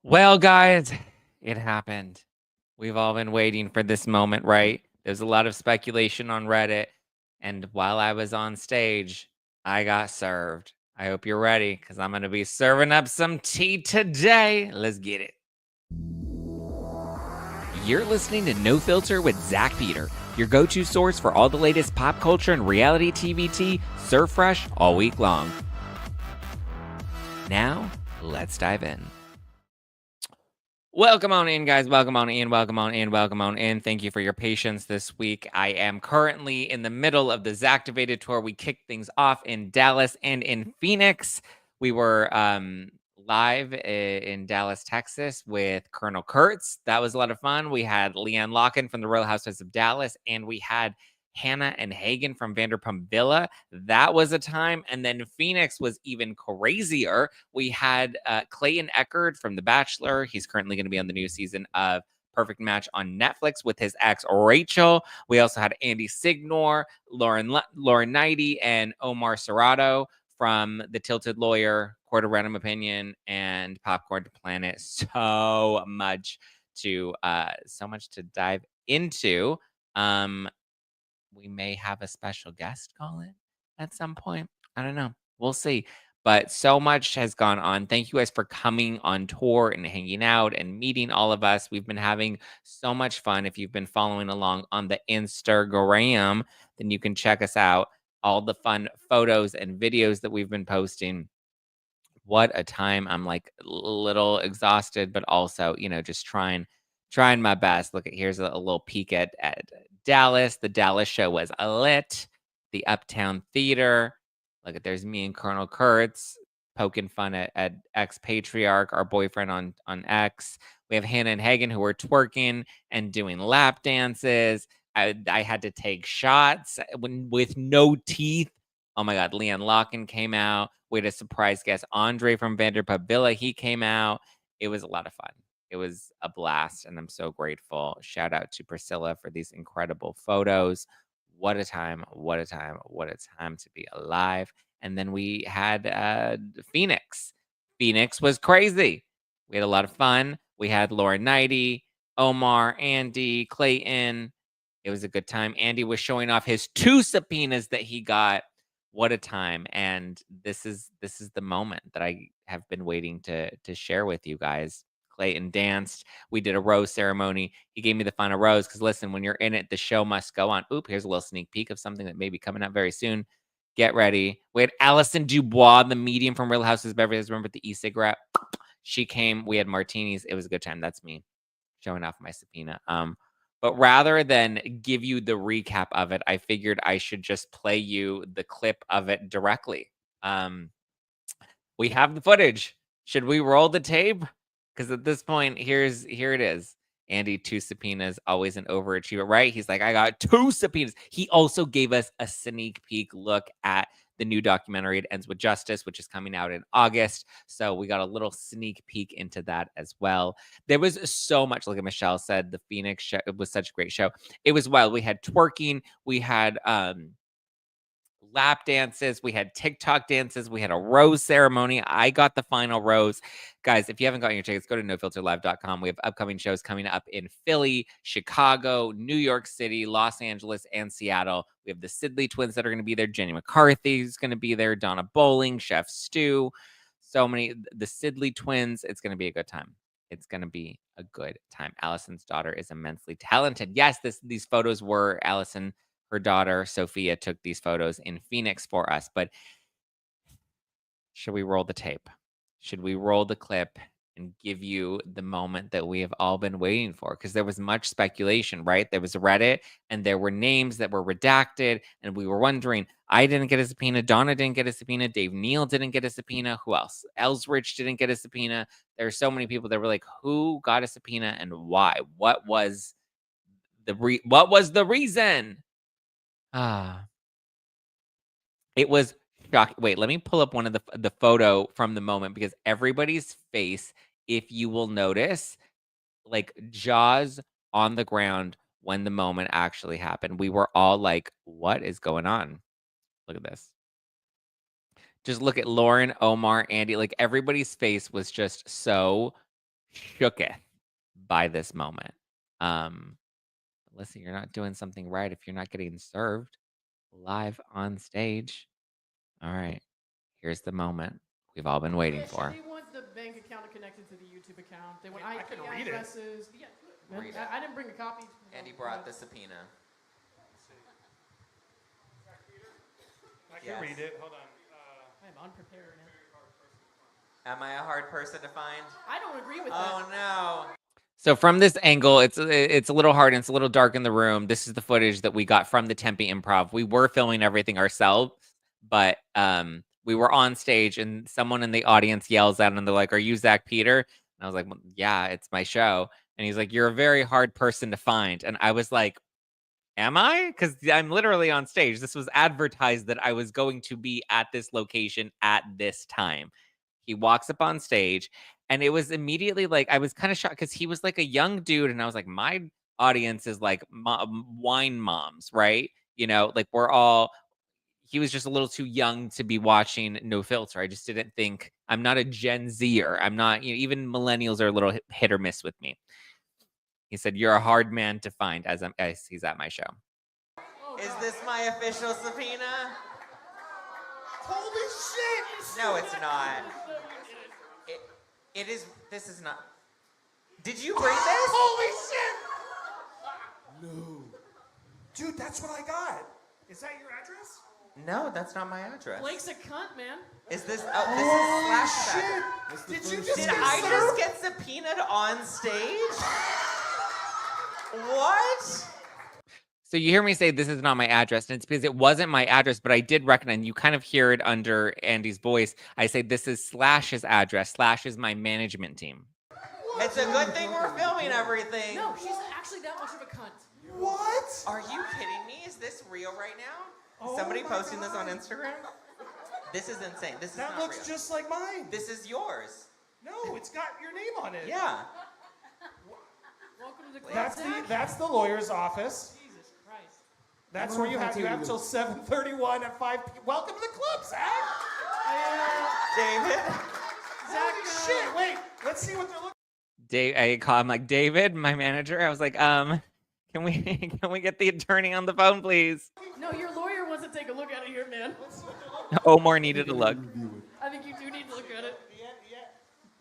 Well, guys, it happened. We've all been waiting for this moment, right? There's a lot of speculation on Reddit, and while I was on stage, I got served. I hope you're ready because I'm going to be serving up some tea today. Let's get it. You're listening to No Filter with Zack Peter, your go to source for all the latest pop culture and reality TV tea, served fresh all week long. Now, let's dive in. Welcome on in, guys. Welcome on in. Welcome on in. Welcome on in. Thank you for your patience this week. I am currently in the middle of the Zactivated tour. We kicked things off in Dallas and in Phoenix. We were live in Dallas, Texas with Colonel Kurtz. That was a lot of fun. We had Leanne Locken from the Royal Housewives of Dallas, and we had Hannah and Hagen from Vanderpump Villa. That was a time. And then Phoenix was even crazier. We had Clayton Echard from The Bachelor. He's currently going to be on the new season of Perfect Match on Netflix with his ex Rachel. We also had Andy Signore, Lauren Knighty, and Omar Serrato from The Tilted Lawyer, Court of Random Opinion, and Popcorn Planet. So much to dive into. We may have a special guest call in at some point. I don't know. We'll see. But so much has gone on. Thank you guys for coming on tour and hanging out and meeting all of us. We've been having so much fun. If you've been following along on the Instagram, then you can check us out. All the fun photos and videos that we've been posting. What a time. I'm like a little exhausted, but also, just trying my best. Look, here's a little peek at Dallas. The Dallas show was lit. The Uptown Theater. Look at there's me and Colonel Kurtz poking fun at ex patriarch, our boyfriend on X. We have Hannah and Hagen who are twerking and doing lap dances. I had to take shots with no teeth. Oh my God, Leanne Locken came out. We had a surprise guest, Andre from Vanderpump Villa. He came out. It was a lot of fun. It was a blast, and I'm so grateful. Shout out to Priscilla for these incredible photos. What a time. What a time. What a time to be alive. And then we had Phoenix. Phoenix was crazy. We had a lot of fun. We had Lauren Knighty, Omar, Andy, Clayton. It was a good time. Andy was showing off his 2 subpoenas that he got. What a time. And this is the moment that I have been waiting to share with you guys. Clayton danced. We did a rose ceremony. He gave me the final rose because listen, when you're in it, the show must go on. Oop, here's a little sneak peek of something that may be coming up very soon. Get ready. We had Allison Dubois, the medium from Real Houses of Beverly Hills. Remember the e-cigarette? She came. We had martinis. It was a good time. That's me showing off my subpoena. But rather than give you the recap of it, I figured I should just play you the clip of it directly. We have the footage. Should we roll the tape? Because at this point, here it is. Andy, 2 subpoenas, always an overachiever, right? He's like, I got 2 subpoenas. He also gave us a sneak peek look at the new documentary, It Ends with Justice, which is coming out in August. So we got a little sneak peek into that as well. There was so much, like Michelle said, the Phoenix show, it was such a great show. It was wild. We had twerking, we had lap dances, we had TikTok dances, we had a rose ceremony. I got the final rose. Guys, if you haven't gotten your tickets, go to nofilterlive.com. We have upcoming shows coming up in Philly, Chicago, New York City, Los Angeles, and Seattle. We have the Sidley twins that are going to be there. Jenny McCarthy is going to be there. Donna Bowling, Chef Stu. So many. The Sidley twins. It's going to be a good time. It's going to be a good time. Allison's daughter is immensely talented. Yes, these photos were Allison. Her daughter, Sophia, took these photos in Phoenix for us. But should we roll the tape? Should we roll the clip and give you the moment that we have all been waiting for? Because there was much speculation, right? There was Reddit, and there were names that were redacted, and we were wondering, I didn't get a subpoena, Donna didn't get a subpoena, Dave Neal didn't get a subpoena, who else? Ellsrich didn't get a subpoena. There are so many people that were like, who got a subpoena and why? What was the reason? It was shocking. Wait, let me pull up one of the photo from the moment because everybody's face, if you will notice, like jaws on the ground when the moment actually happened. We were all like, what is going on? Look at this. Just look at Lauren, Omar, Andy. Like everybody's face was just so shooketh by this moment. Listen, you're not doing something right if you're not getting served live on stage. All right, here's the moment we've all been waiting for. They want the bank account connected to the YouTube account. They want I can read addresses. it. Yeah, Read I didn't bring a copy. Andy brought the subpoena. I can read it. Hold on. I'm unprepared, man. Am I a hard person to find? I don't agree with that. Oh no. So from this angle, it's a little hard and it's a little dark in the room. This is the footage that we got from the Tempe Improv. We were filming everything ourselves, but we were on stage and someone in the audience yells at him and they're like, "Are you Zack Peter?" And I was like, well, "Yeah, it's my show." And he's like, "You're a very hard person to find." And I was like, "Am I?" Because I'm literally on stage. This was advertised that I was going to be at this location at this time. He walks up on stage, and it was immediately like I was kind of shocked because he was like a young dude, and I was like, my audience is like wine moms, right? You know, like we're all. He was just a little too young to be watching No Filter. I just didn't think I'm not a Gen Zer. I'm not. You know, even millennials are a little hit or miss with me. He said, "You're a hard man to find," as he's at my show. Is this my official subpoena? Holy shit! No, it's not. It is. This is not. Did you bring this? Holy shit! No. Dude, that's what I got. Is that your address? No, that's not my address. Blake's a cunt, man. Is this? Oh, this is Slash. Did you just Did get I served? just get subpoenaed on stage? What? So you hear me say this is not my address, and it's because it wasn't my address, but I did recognize, and you kind of hear it under Andy's voice. I say this is Slash's address. Slash is my management team. It's a good thing we're filming everything. No, she's actually that much of a cunt. What? Are you kidding me? Is this real right now? Oh Is somebody my posting this on God. Instagram? This is insane. This is That not looks real. just like mine. This is yours. No, it's got your name on it. Yeah. Welcome to the club, Zack. That's the lawyer's office. Jesus Christ. That's where you have till 7:31 at 5 p.m. Welcome to the club, Zach. David. Zack, Shit, wait. Let's see what they're looking. I call him like David, my manager. I was like, can we get the attorney on the phone, please? No, your lawyer wants to take a look at it here, man. Omar needed a look. I think you do need to look at it. Yeah.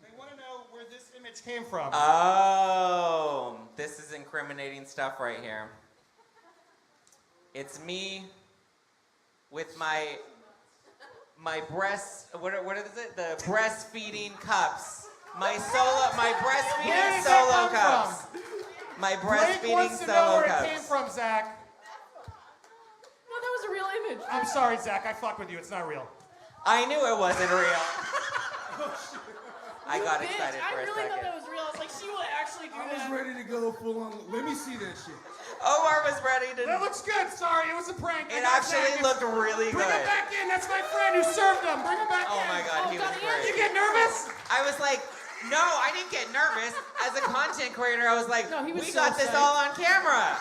They want to know where this image came from. Oh, this is incriminating stuff right here. It's me with my breast. What is it? The breastfeeding cups. My breastfeeding Where did solo that come cups. from? My Blake breastfeeding wants to know solo where cups. it came from, Zach. No, that was a real image. I'm sorry, Zach. I fuck with you. It's not real. I knew it wasn't real. I got Bitch, excited for I a really thought second. that was real. I was like, she will actually do I that. was ready to go full on. Let me see that shit. Omar was ready to. That looks good. Sorry, it was a prank. It actually looked really Bring good. him back in. That's my friend who served him. Bring him back in. Oh my God, he was God, You great. get nervous? I was like, no, I didn't get nervous. As a content creator, I was like, No, he was we so got this psyched. all on camera.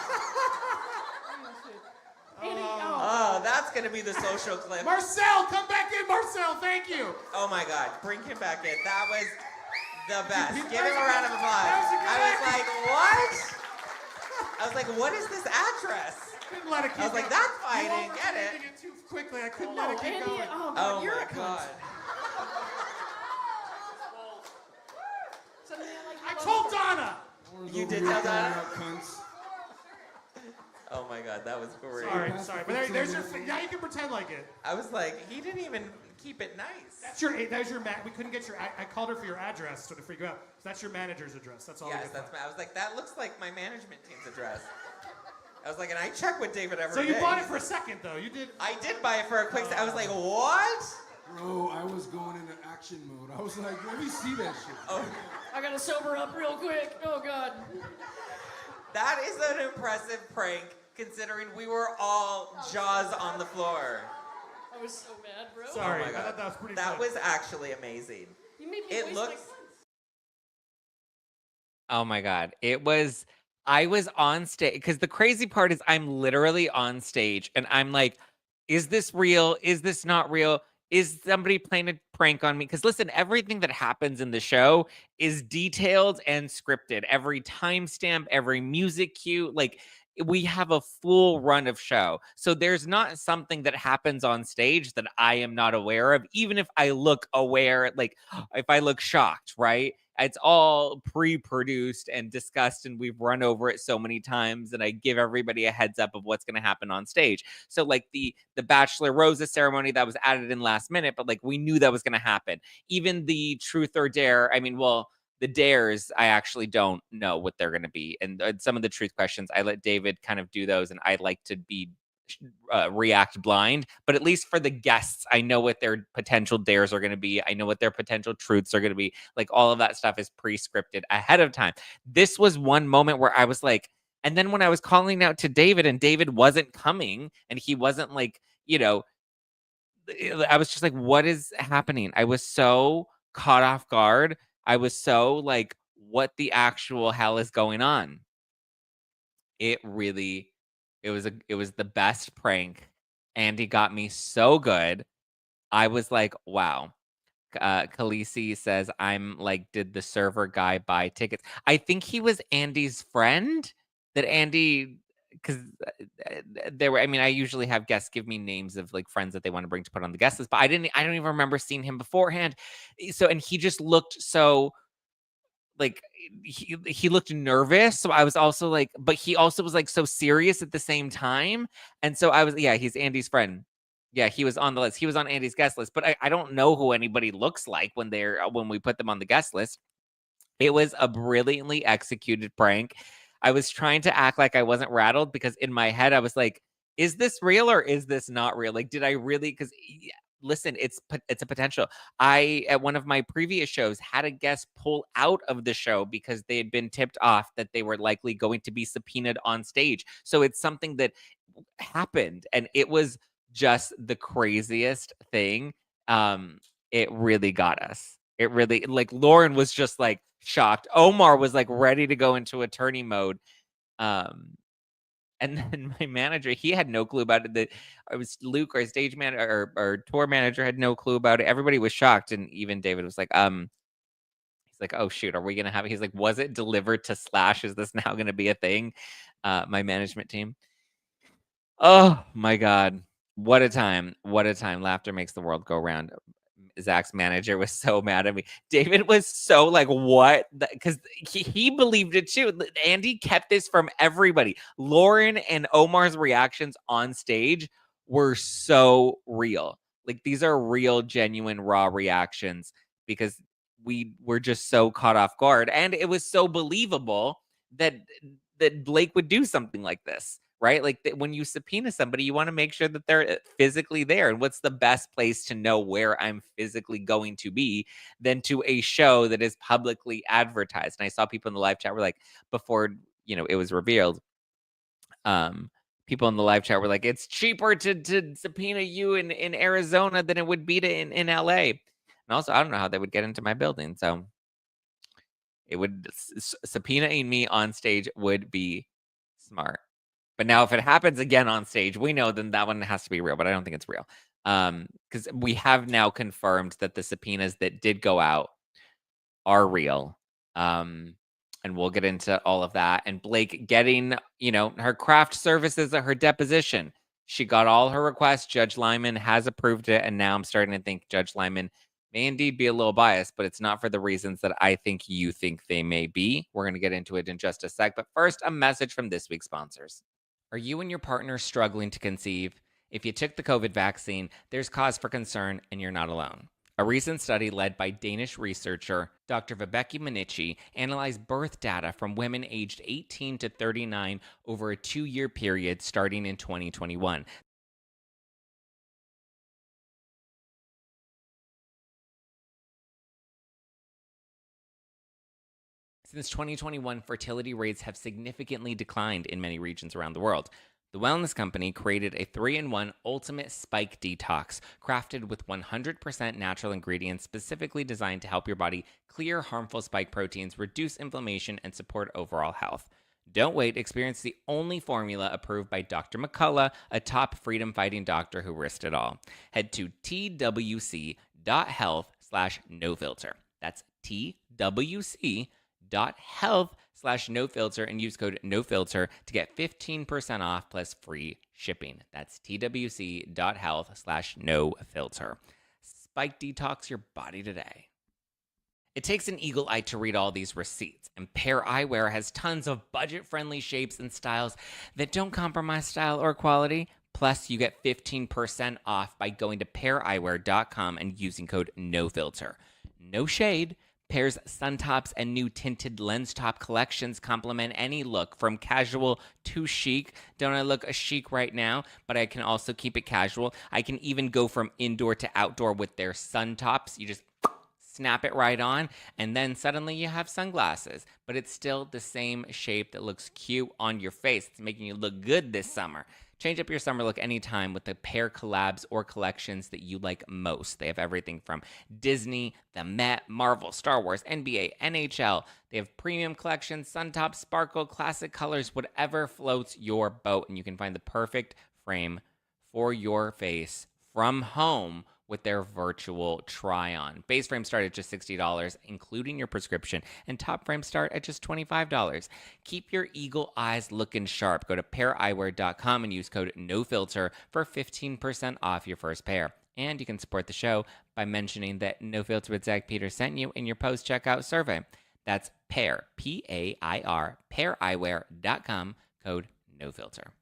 Andy, Oh, that's gonna be the social clip. Marcel, come back in, Marcel. Thank you. Oh my God, bring him back in. That was the best. He- Give him a round of applause. That was a good I was act. like, what? I was like, what is this address? Couldn't let it keep I was like, going. that's why I You didn't get overrated it. too quickly. I couldn't no, let it keep Andy, going. oh, God, Oh you're my a cunt. God. Something like I told Donna. You did tell that? Cunts. Oh my God, that was great. Sorry. But there's your. Now you can pretend like it. I was like, he didn't even keep it nice. That's your. We couldn't get your. I called her for your address to freak you out. So that's your manager's address. That's all. Yes, we could that's. find. I was like, that looks like my management team's address. I was like, and I check with David every So day. you bought it for a second, though. You did. I did buy it for a quick. I was like, what? Bro, I was going into action mode. I was like, let me see that shit. Oh, I gotta sober up real quick. Oh, God. that is an impressive prank, considering we were all jaws on the floor. I was so mad, bro. Sorry, Oh my I God. thought that was pretty. That funny. was actually amazing. You made me It waste looks. my... Oh my God. It was. I was on stage because the crazy part is I'm literally on stage and I'm like, is this real? Is this not real? Is somebody playing a prank on me? Because listen, everything that happens in the show is detailed and scripted. Every timestamp, every music cue, like we have a full run of show. So there's not something that happens on stage that I am not aware of, even if I look aware, like if I look shocked, right? It's all pre-produced and discussed, and we've run over it so many times, and I give everybody a heads up of what's going to happen on stage. So like the bachelor roses ceremony, that was added in last minute, but like we knew that was going to happen. Even the truth or dare, I mean, well, the dares, I actually don't know what they're going to be, and some of the truth questions I let David kind of do those, and I like to be react blind. But at least for the guests, I know what their potential dares are going to be. I know what their potential truths are going to be. Like all of that stuff is pre-scripted ahead of time. This was one moment where I was like, and then when I was calling out to David and David wasn't coming and he wasn't like, I was just like, what is happening? I was so caught off guard. I was so like, what the actual hell is going on? It really, it was the best prank. Andy got me so good. I was like, wow. Khaleesi says, I'm like, did the server guy buy tickets? I think he was Andy's friend that Andy, because there were, I mean, I usually have guests give me names of like friends that they want to bring to put on the guest list, but I don't even remember seeing him beforehand. So, and he just looked so like he looked nervous. So I was also like, but he also was like so serious at the same time. And so I was, yeah, he's Andy's friend. Yeah, he was on the list. He was on Andy's guest list, but I don't know who anybody looks like when we put them on the guest list. It was a brilliantly executed prank. I was trying to act like I wasn't rattled because in my head I was like, is this real or is this not real? Like, did I really? Because listen, it's a potential. I at one of my previous shows had a guest pull out of the show because they had been tipped off that they were likely going to be subpoenaed on stage. So it's something that happened, and it was just the craziest thing. It really got us. It really, like, Lauren was just like shocked. Omar was like ready to go into attorney mode. Um, and then my manager, he had no clue about it. That it was Luke, our stage manager or tour manager, had no clue about it. Everybody was shocked, and even David was like, he's like, "Oh shoot, are we gonna have it?" He's like, "Was it delivered to Slash? Is this now gonna be a thing?" My management team. Oh my god, what a time! What a time! Laughter makes the world go round. Zach's manager was so mad at me. David was so like, what? Because he believed it too. Andy kept this from everybody. Lauren and Omar's reactions on stage were so real. Like these are real, genuine, raw reactions because we were just so caught off guard. And it was so believable that Blake would do something like this, right? Like when you subpoena somebody, you want to make sure that they're physically there. And what's the best place to know where I'm physically going to be than to a show that is publicly advertised? And I saw people in the live chat were like, before it was revealed, people in the live chat were like, it's cheaper to subpoena you in Arizona than it would be in LA. And also, I don't know how they would get into my building, so it would subpoenaing me on stage would be smart. But now if it happens again on stage, we know then that one has to be real, but I don't think it's real. Because we have now confirmed that the subpoenas that did go out are real. And we'll get into all of that. And Blake getting, her craft services at her deposition. She got all her requests. Judge Liman has approved it. And now I'm starting to think Judge Liman may indeed be a little biased, but it's not for the reasons that I think you think they may be. We're going to get into it in just a sec. But first, a message from this week's sponsors. Are you and your partner struggling to conceive? If you took the COVID vaccine, there's cause for concern and you're not alone. A recent study led by Danish researcher Dr. Vibeke Manichi analyzed birth data from women aged 18 to 39 over a 2-year period starting in 2021. Since 2021, fertility rates have significantly declined in many regions around the world. The wellness company created a 3-in-1 ultimate spike detox, crafted with 100% natural ingredients specifically designed to help your body clear harmful spike proteins, reduce inflammation, and support overall health. Don't wait. Experience the only formula approved by Dr. McCullough, a top freedom-fighting doctor who risked it all. Head to twc.health/nofilter. That's twc.health/nofilter and use code NOFILTER to get 15% off plus free shipping. That's twc.health/nofilter. Spike detox your body today. It takes an eagle eye to read all these receipts, and Pear Eyewear has tons of budget-friendly shapes and styles that don't compromise style or quality. Plus, you get 15% off by going to paireyewear.com and using code NOFILTER. No shade. Pear's sun tops and new tinted lens top collections complement any look, from casual to chic. Don't I look chic right now? But I can also keep it casual. I can even go from indoor to outdoor with their sun tops. You just snap it right on, and then suddenly you have sunglasses, but it's still the same shape that looks cute on your face. It's making you look good this summer. Change up your summer look anytime with the Pear collabs or collections that you like most. They have everything from Disney, the Met, Marvel, Star Wars, NBA, NHL. They have premium collections, sun top, sparkle, classic colors, whatever floats your boat, and you can find the perfect frame for your face from home with their virtual try-on. Base frames start at just $60, including your prescription, and top frames start at just $25. Keep your eagle eyes looking sharp. Go to paireyewear.com and use code NOFILTER for 15% off your first pair. And you can support the show by mentioning that No Filter with Zack Peters sent you in your post-checkout survey. That's Pair, P-A-I-R, paireyewear.com, code NOFILTER.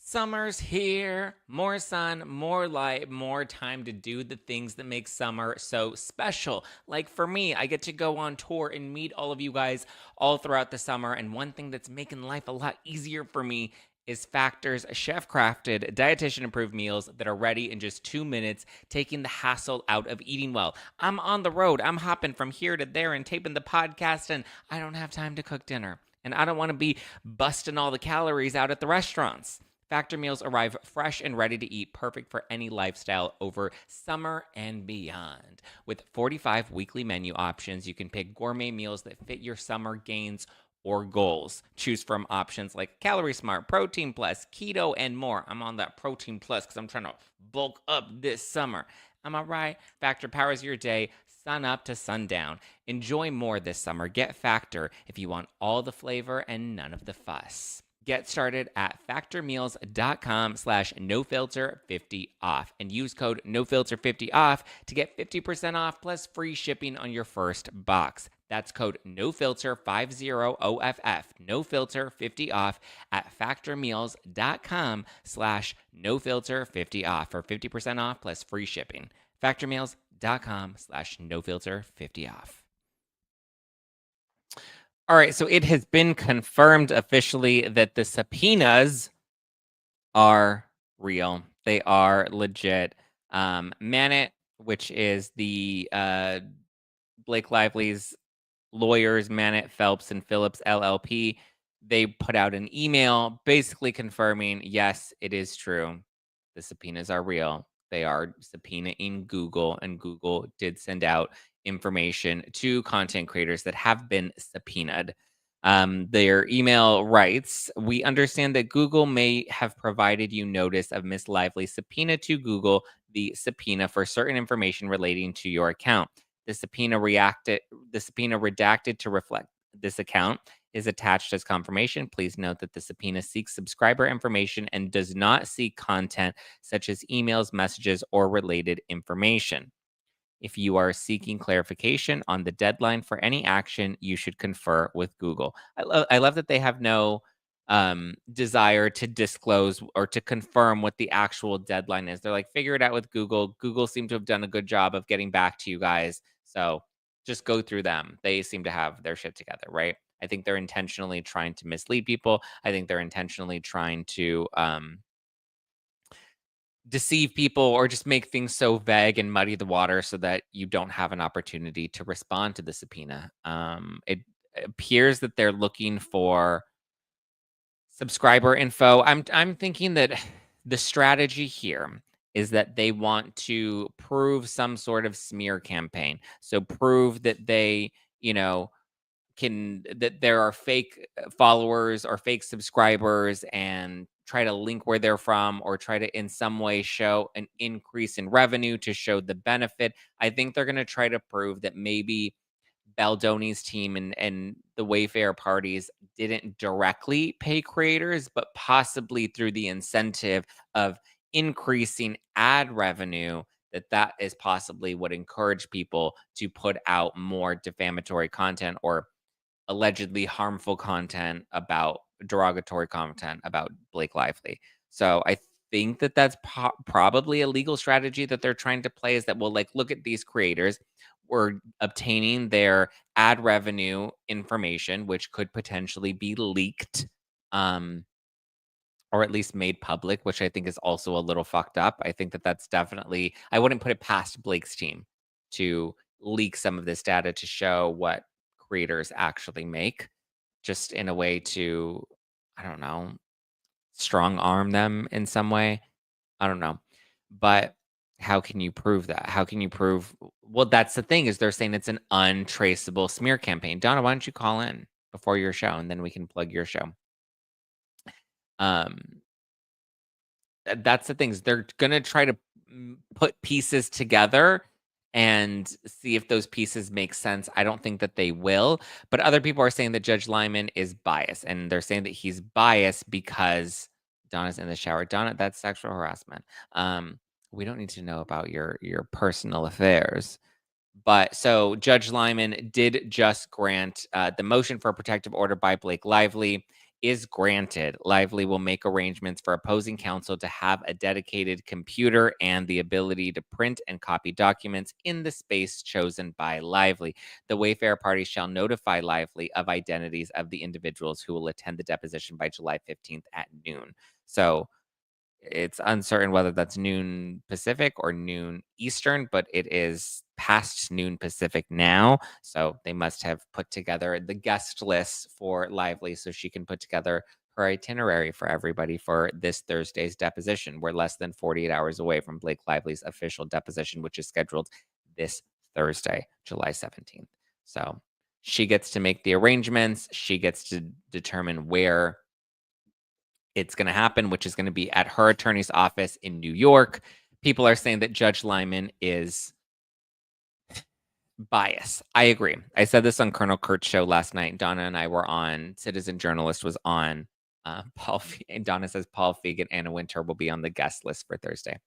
Summer's here. More sun, more light, more time to do the things that make summer so special. Like for me, I get to go on tour and meet all of you guys all throughout the summer. And one thing that's making life a lot easier for me is Factor's chef-crafted, dietitian-approved meals that are ready in just 2 minutes, taking the hassle out of eating well. I'm on the road. I'm hopping from here to there and taping the podcast, and I don't have time to cook dinner. And I don't want to be busting all the calories out at the restaurants. Factor meals arrive fresh and ready to eat, perfect for any lifestyle over summer and beyond. With 45 weekly menu options, you can pick gourmet meals that fit your summer gains or goals. Choose from options like Calorie Smart, Protein Plus, Keto, and more. I'm on that Protein Plus because I'm trying to bulk up this summer. Am I right? Factor powers your day, sun up to sundown. Enjoy more this summer. Get Factor if you want all the flavor and none of the fuss. Get started at factormeals.com/nofilter50 off and use code nofilter50 off to get 50% off plus free shipping on your first box. That's code nofilter50OFF, nofilter50 off at factormeals.com/nofilter50 off for 50% off plus free shipping. Factormeals.com/nofilter50 off. All right, so it has been confirmed officially that the subpoenas are real. They are legit. Manit, which is the Blake Lively's lawyers, Manit, Phelps, and Phillips LLP, they put out an email basically confirming, yes, it is true. The subpoenas are real. They are subpoenaing Google, and Google did send out information to content creators that have been subpoenaed. Their email writes, "We understand that Google may have provided you notice of Miss Lively's subpoena to Google, the subpoena for certain information relating to your account. The subpoena redacted to reflect this account is attached as confirmation. Please note that the subpoena seeks subscriber information and does not seek content such as emails, messages, or related information. If you are seeking clarification on the deadline for any action, you should confer with Google." I love that they have no desire to disclose or to confirm what the actual deadline is. They're like, figure it out with Google. Google seemed to have done a good job of getting back to you guys. So just go through them. They seem to have their shit together, right? I think they're intentionally trying to mislead people. I think they're intentionally trying to deceive people or just make things so vague and muddy the water so that you don't have an opportunity to respond to the subpoena. It appears that they're looking for subscriber info. I'm thinking that the strategy here is that they want to prove some sort of smear campaign. So prove that they, that there are fake followers or fake subscribers and try to link where they're from or try to in some way show an increase in revenue to show the benefit. I think they're going to try to prove that maybe Baldoni's team and the Wayfair parties didn't directly pay creators, but possibly through the incentive of increasing ad revenue, that is possibly what encouraged people to put out more defamatory content or allegedly harmful content about derogatory content about Blake Lively. So I think that that's probably a legal strategy that they're trying to play, is that, well, like, look at these creators. We're obtaining their ad revenue information, which could potentially be leaked, or at least made public, which I think is also a little fucked up. I think that that's definitely, I wouldn't put it past Blake's team to leak some of this data to show what creators actually make, just in a way to, I don't know, strong arm them in some way. I don't know. But how can you prove that? How can you prove? Well, that's the thing, is they're saying it's an untraceable smear campaign. Donna, why don't you call in before your show and then we can plug your show? Um, that's the things. They're gonna try to put pieces together and see if those pieces make sense. I don't think that they will, but other people are saying that Judge Liman is biased, and they're saying that he's biased because Donna's in the shower. Donna, that's sexual harassment. We don't need to know about your personal affairs. But so Judge Lyman did just grant the motion for a protective order by Blake Lively is granted. Lively will make arrangements for opposing counsel to have a dedicated computer and the ability to print and copy documents in the space chosen by Lively. The Wayfair party shall notify Lively of identities of the individuals who will attend the deposition by July 15th at noon. So it's uncertain whether that's noon Pacific or noon Eastern, but it is past noon Pacific now. So they must have put together the guest list for Lively so she can put together her itinerary for everybody for this Thursday's deposition. We're less than 48 hours away from Blake Lively's official deposition, which is scheduled this Thursday, July 17th. So she gets to make the arrangements. She gets to determine where it's going to happen, which is going to be at her attorney's office in New York. People are saying that Judge Lyman is biased. I agree. I said this on Colonel Kurt's show last night. Donna and I were on. Citizen Journalist was on. And Donna says Paul Feig and Anna Wintour will be on the guest list for Thursday.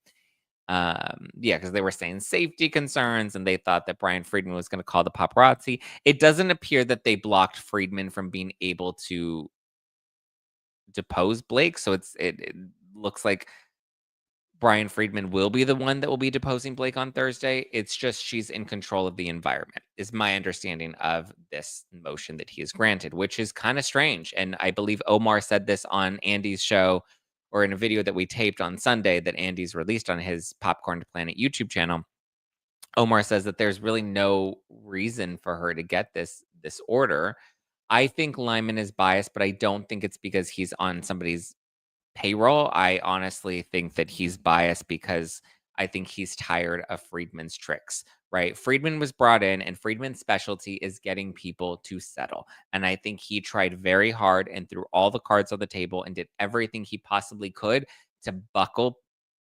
Yeah, because they were saying safety concerns and they thought that Brian Friedman was going to call the paparazzi. It doesn't appear that they blocked Friedman from being able to depose Blake. So it looks like Brian Friedman will be the one that will be deposing Blake on Thursday. It's just she's in control of the environment, is my understanding of this motion that he has granted, which is kind of strange. And I believe Omar said this on Andy's show, or in a video that we taped on Sunday that Andy's released on his Popcorn Planet YouTube channel. Omar says that there's really no reason for her to get this order. I think Lyman is biased, but I don't think it's because he's on somebody's payroll. I honestly think that he's biased because I think he's tired of Friedman's tricks, right? Friedman was brought in, and Friedman's specialty is getting people to settle. And I think he tried very hard and threw all the cards on the table and did everything he possibly could to buckle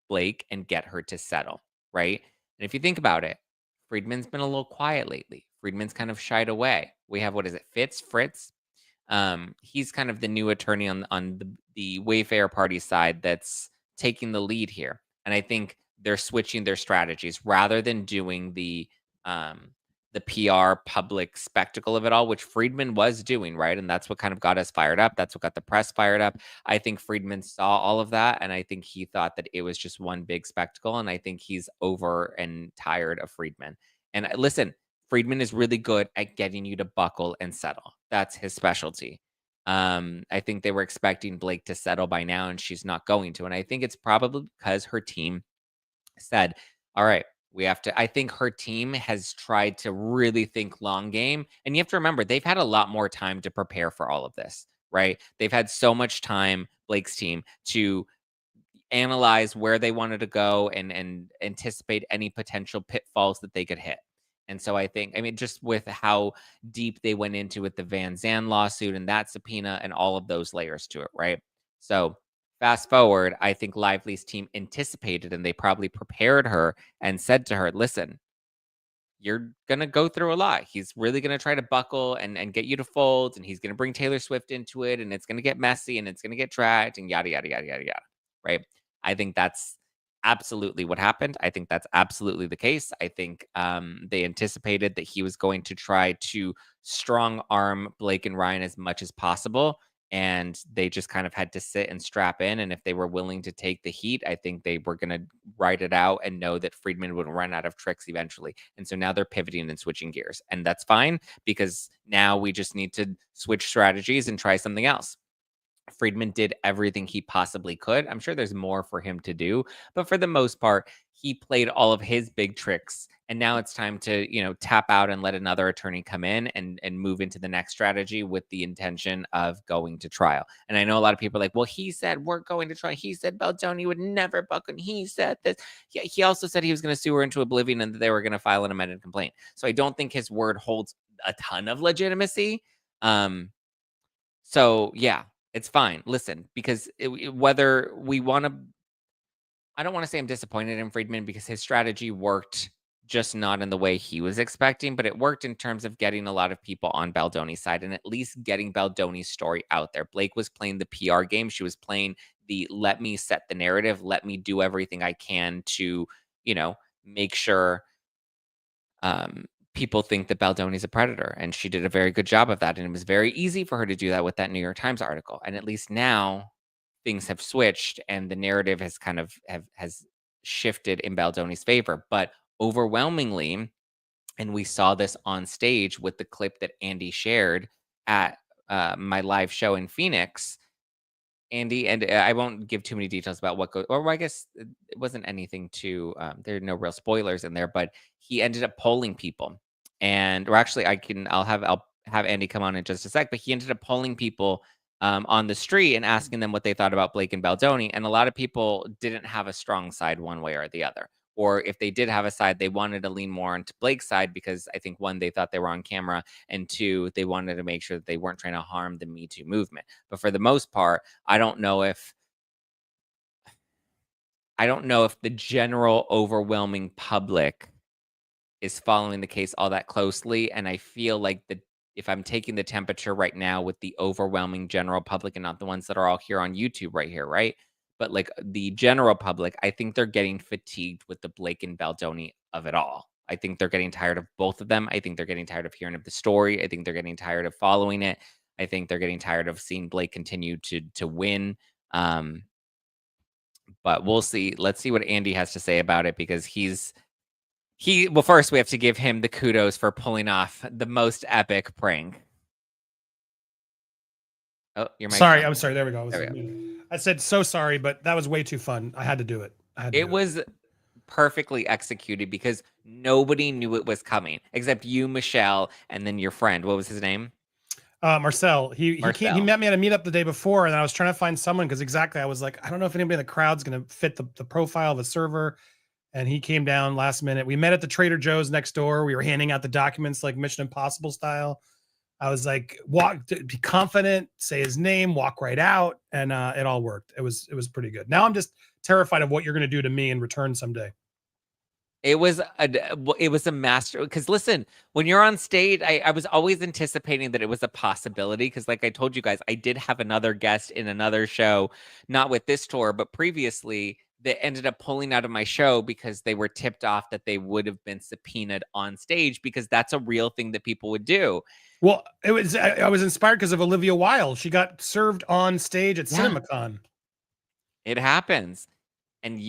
Blake and get her to settle, right? And if you think about it, Friedman's been a little quiet lately. Friedman's kind of shied away. We have, what is it, Fritz? He's kind of the new attorney on the Wayfair party side that's taking the lead here. And I think they're switching their strategies rather than doing the PR public spectacle of it all, which Friedman was doing, right? And that's what kind of got us fired up. That's what got the press fired up. I think Friedman saw all of that, and I think he thought that it was just one big spectacle. And I think he's over and tired of Friedman. And listen, Friedman is really good at getting you to buckle and settle. That's his specialty. I think they were expecting Blake to settle by now, and she's not going to. And I think it's probably because her team said, all right, we have to. I think her team has tried to really think long game. And you have to remember, they've had a lot more time to prepare for all of this, right? They've had so much time, Blake's team, to analyze where they wanted to go and anticipate any potential pitfalls that they could hit. And so I think, I mean, just with how deep they went into with the Van Zandt lawsuit and that subpoena and all of those layers to it, right? So fast forward, I think Lively's team anticipated and they probably prepared her and said to her, listen, you're gonna go through a lot. He's really gonna try to buckle and get you to fold, and he's gonna bring Taylor Swift into it, and it's gonna get messy and it's gonna get dragged and yada yada yada yada yada. Right. I think that's absolutely what happened. I think that's absolutely the case. I think they anticipated that he was going to try to strong arm Blake and Ryan as much as possible. And they just kind of had to sit and strap in. And if they were willing to take the heat, I think they were going to ride it out and know that Friedman would run out of tricks eventually. And so now they're pivoting and switching gears. And that's fine because now we just need to switch strategies and try something else. Friedman did everything he possibly could. I'm sure there's more for him to do, but for the most part, he played all of his big tricks. And now it's time to, tap out and let another attorney come in and move into the next strategy with the intention of going to trial. And I know a lot of people are like, well, he said we're going to trial. He said Baldoni would never buck, and he said this. Yeah, he also said he was going to sue her into oblivion and that they were going to file an amended complaint. So I don't think his word holds a ton of legitimacy. So yeah, it's fine. Listen, because whether we want to, I don't want to say I'm disappointed in Friedman because his strategy worked, just not in the way he was expecting, but it worked in terms of getting a lot of people on Baldoni's side and at least getting Baldoni's story out there. Blake was playing the PR game. She was playing the let me set the narrative, let me do everything I can to, make sure people think that Baldoni's a predator. And she did a very good job of that. And it was very easy for her to do that with that New York Times article. And at least now things have switched and the narrative has kind of has shifted in Baldoni's favor. But overwhelmingly, and we saw this on stage with the clip that Andy shared at my live show in Phoenix. Andy, and I won't give too many details about what goes, or I guess it wasn't anything too, there are no real spoilers in there, but he ended up polling people. Or actually, I'll have Andy come on in just a sec, but he ended up polling people on the street and asking them what they thought about Blake and Baldoni. And a lot of people didn't have a strong side one way or the other. Or if they did have a side, they wanted to lean more into Blake's side because I think, one, they thought they were on camera, and two, they wanted to make sure that they weren't trying to harm the Me Too movement. But for the most part, I don't know if the general overwhelming public is following the case all that closely. And I feel like if I'm taking the temperature right now with the overwhelming general public and not the ones that are all here on YouTube right here, right? But like the general public, I think they're getting fatigued with the Blake and Baldoni of it all. I think they're getting tired of both of them. I think they're getting tired of hearing of the story. I think they're getting tired of following it. I think they're getting tired of seeing Blake continue to win. But we'll see. Let's see what Andy has to say about it because well, first we have to give him the kudos for pulling off the most epic prank. Oh, you're sorry. I'm sorry. There we go. There we go. I said so sorry, but that was way too fun. I had to do it. It was perfectly executed because nobody knew it was coming except you, Michelle, and then your friend. What was his name? Marcel. He met me at a meetup the day before, and I was trying to find someone because I was like, I don't know if anybody in the crowd's going to fit the profile of the server. And he came down last minute. We met at the Trader Joe's next door. We were handing out the documents like Mission Impossible style. I was like, be confident, say his name, walk right out. And it all worked. It was pretty good. Now I'm just terrified of what you're going to do to me in return someday. It was a master, because listen, when you're on stage, I was always anticipating that it was a possibility because like I told you guys, I did have another guest in another show, not with this tour, but previously, that ended up pulling out of my show because they were tipped off that they would have been subpoenaed on stage because that's a real thing that people would do. Well, I was inspired because of Olivia Wilde. She got served on stage at CinemaCon. It happens. And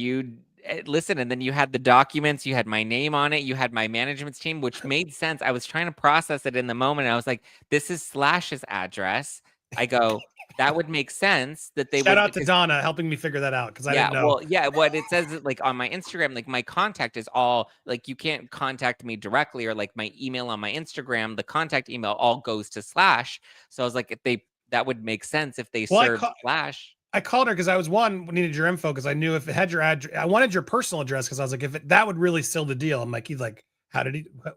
listen, and then you had the documents, you had my name on it, you had my management's team, which made sense. I was trying to process it in the moment. I was like, this is Slash's address. I go, that would make sense that they Shout out to Donna helping me figure that out because I didn't know. Well, yeah, what it says is like on my Instagram, like my contact is all like you can't contact me directly, or like my email on my Instagram, the contact email all goes to Slash. So I was like, that would make sense if they served Slash. I called her because I needed your info because I knew if it had your address, I wanted your personal address because I was like, that would really seal the deal. I'm like, he's like,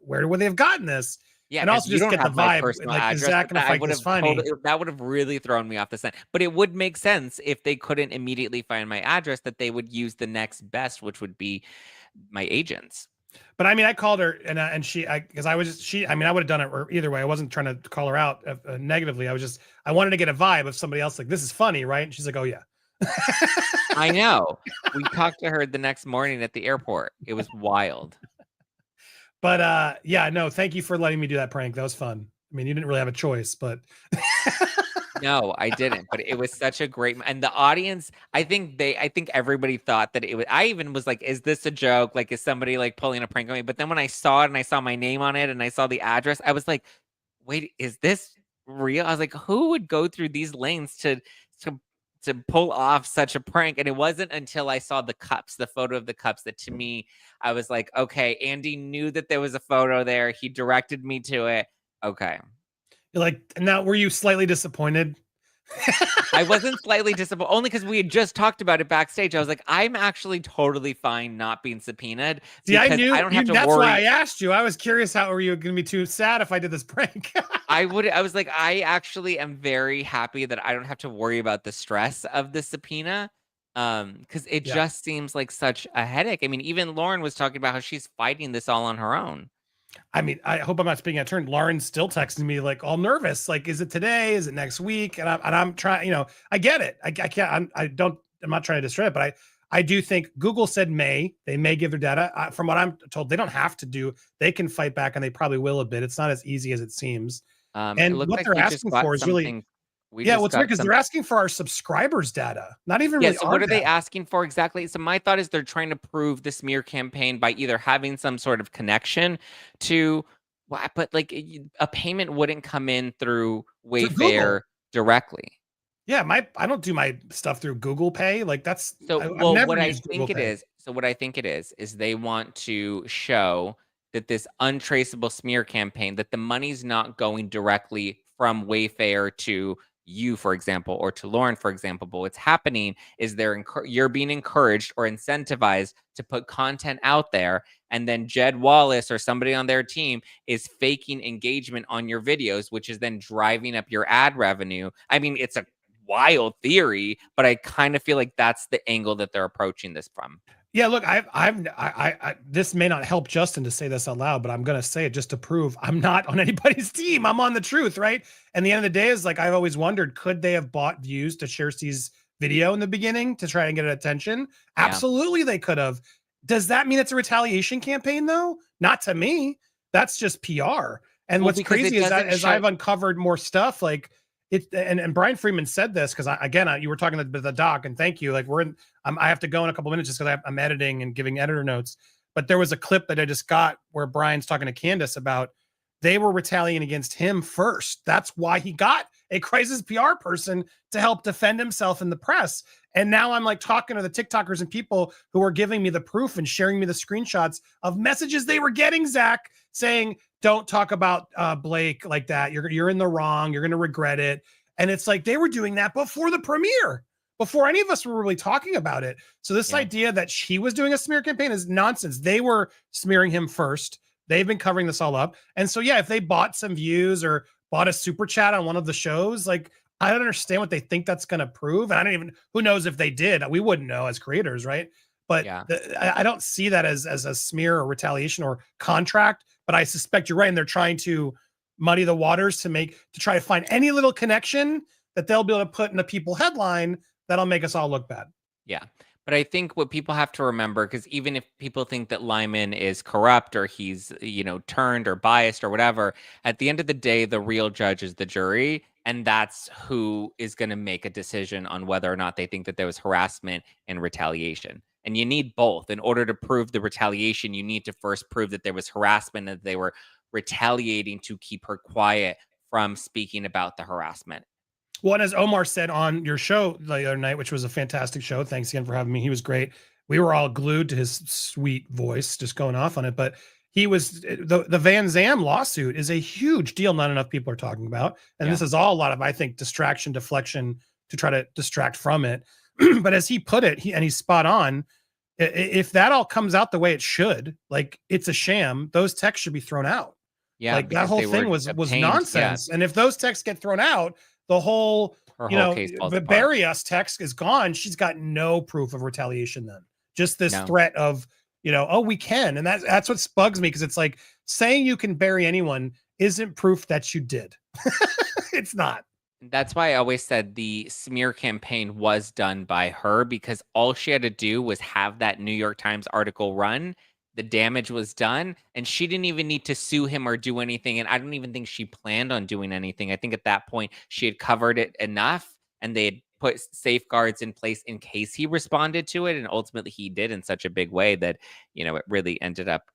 where would they have gotten this? Yeah, and also you just don't get the have my vibe, personal like, is address. Zach gonna find this funny? That would have really thrown me off the scent. But it would make sense if they couldn't immediately find my address that they would use the next best, which would be my agents. But I mean, I called her and because I would have done it either way. I wasn't trying to call her out negatively. I wanted to get a vibe of somebody else like, this is funny, right? And she's like, oh yeah. I know. We talked to her the next morning at the airport. It was wild. But yeah, no, thank you for letting me do that prank. That was fun. I mean, you didn't really have a choice, but No, I didn't. But it was such a great, and the audience, I think everybody thought that it was, I even was like, is this a joke? Like, is somebody like pulling a prank on me? But then when I saw it and I saw my name on it and I saw the address, I was like, wait, is this real? I was like, who would go through these lengths to pull off such a prank? And it wasn't until I saw the cups, the photo of the cups, that to me, I was like, okay, Andy knew that there was a photo there. He directed me to it. Okay. You're like, now were you slightly disappointed? I wasn't slightly disappointed, only because we had just talked about it backstage. I was like, I'm actually totally fine not being subpoenaed. See, I knew I don't have to that's worry. why I asked you. I was curious, how were you going to be too sad if I did this prank? I was like, I actually am very happy that I don't have to worry about the stress of the subpoena. Because it just seems like such a headache. I mean, even Lauren was talking about how she's fighting this all on her own. I mean, I hope I'm not speaking out of turn. Lauren's still texting me like all nervous. Like, is it today? Is it next week? And I'm trying, I get it. I can't, I'm not trying to discredit, but I do think Google said they may give their data. From what I'm told, they don't have to do, they can fight back and they probably will a bit. It's not as easy as it seems. And what they're asking for is really, what's weird because they're asking for our subscribers' data, not even really. So what are they asking for exactly? So my thought is they're trying to prove the smear campaign by either having some sort of connection to, but like a payment wouldn't come in through Wayfair directly. Yeah, I don't do my stuff through Google Pay. Like that's what I think it is they want to show that this untraceable smear campaign, that the money's not going directly from Wayfair to you, for example, or to Lauren, for example. But what's happening is you're being encouraged or incentivized to put content out there, and then Jed Wallace or somebody on their team is faking engagement on your videos, which is then driving up your ad revenue. I mean, it's a wild theory, but I kind of feel like that's the angle that they're approaching this from. Yeah, look, this may not help Justin to say this out loud, but I'm going to say it just to prove I'm not on anybody's team. I'm on the truth, right? And the end of the day is like, I've always wondered, could they have bought views to Kjersti's video in the beginning to try and get attention? Absolutely, they could have. Does that mean it's a retaliation campaign though? Not to me. That's just PR. And what's crazy is that as I've uncovered more stuff, like and Brian Freeman said this because you were talking about the doc, and thank you. Like I have to go in a couple minutes just because I'm editing and giving editor notes. But there was a clip that I just got where Brian's talking to Candace about they were retaliating against him first. That's why he got a crisis PR person to help defend himself in the press. And now I'm like talking to the TikTokers and people who are giving me the proof and sharing me the screenshots of messages they were getting, Zach, saying, don't talk about Blake like that. You're in the wrong. You're going to regret it. And it's like they were doing that before the premiere, before any of us were really talking about it. So this idea that she was doing a smear campaign is nonsense. They were smearing him first. They've been covering this all up. And so, yeah, if they bought some views or bought a super chat on one of the shows, like, I don't understand what they think that's going to prove. And who knows if they did, we wouldn't know as creators. Right. But I don't see that as a smear or retaliation or contract, but I suspect you're right. And they're trying to muddy the waters to try to find any little connection that they'll be able to put in a People headline that'll make us all look bad. Yeah. But I think what people have to remember, because even if people think that Liman is corrupt or he's, turned or biased or whatever, at the end of the day, the real judge is the jury. And that's who is going to make a decision on whether or not they think that there was harassment and retaliation. And you need both. In order to prove the retaliation, you need to first prove that there was harassment, that they were retaliating to keep her quiet from speaking about the harassment. Well, and as Omar said on your show the other night, which was a fantastic show, thanks again for having me. He was great. We were all glued to his sweet voice, just going off on it. But he was the Van Zam lawsuit is a huge deal. Not enough people are talking about, and this is all a lot of, I think, distraction, deflection to try to distract from it. But as he put it, he's spot on. If that all comes out the way it should, like it's a sham, those texts should be thrown out. Yeah, Like that because whole they thing were was obtained. nonsense. And if those texts get thrown out, the whole, Her whole case falls the apart. bury us text is gone. She's got no proof of retaliation then. Just this threat of, oh, we can. And that's what bugs me, because it's like saying you can bury anyone isn't proof that you did. It's not. That's why I always said the smear campaign was done by her, because all she had to do was have that New York Times article run. The damage was done, and she didn't even need to sue him or do anything. And I don't even think she planned on doing anything. I think at that point she had covered it enough, and they had put safeguards in place in case he responded to it. And ultimately he did in such a big way that, it really ended up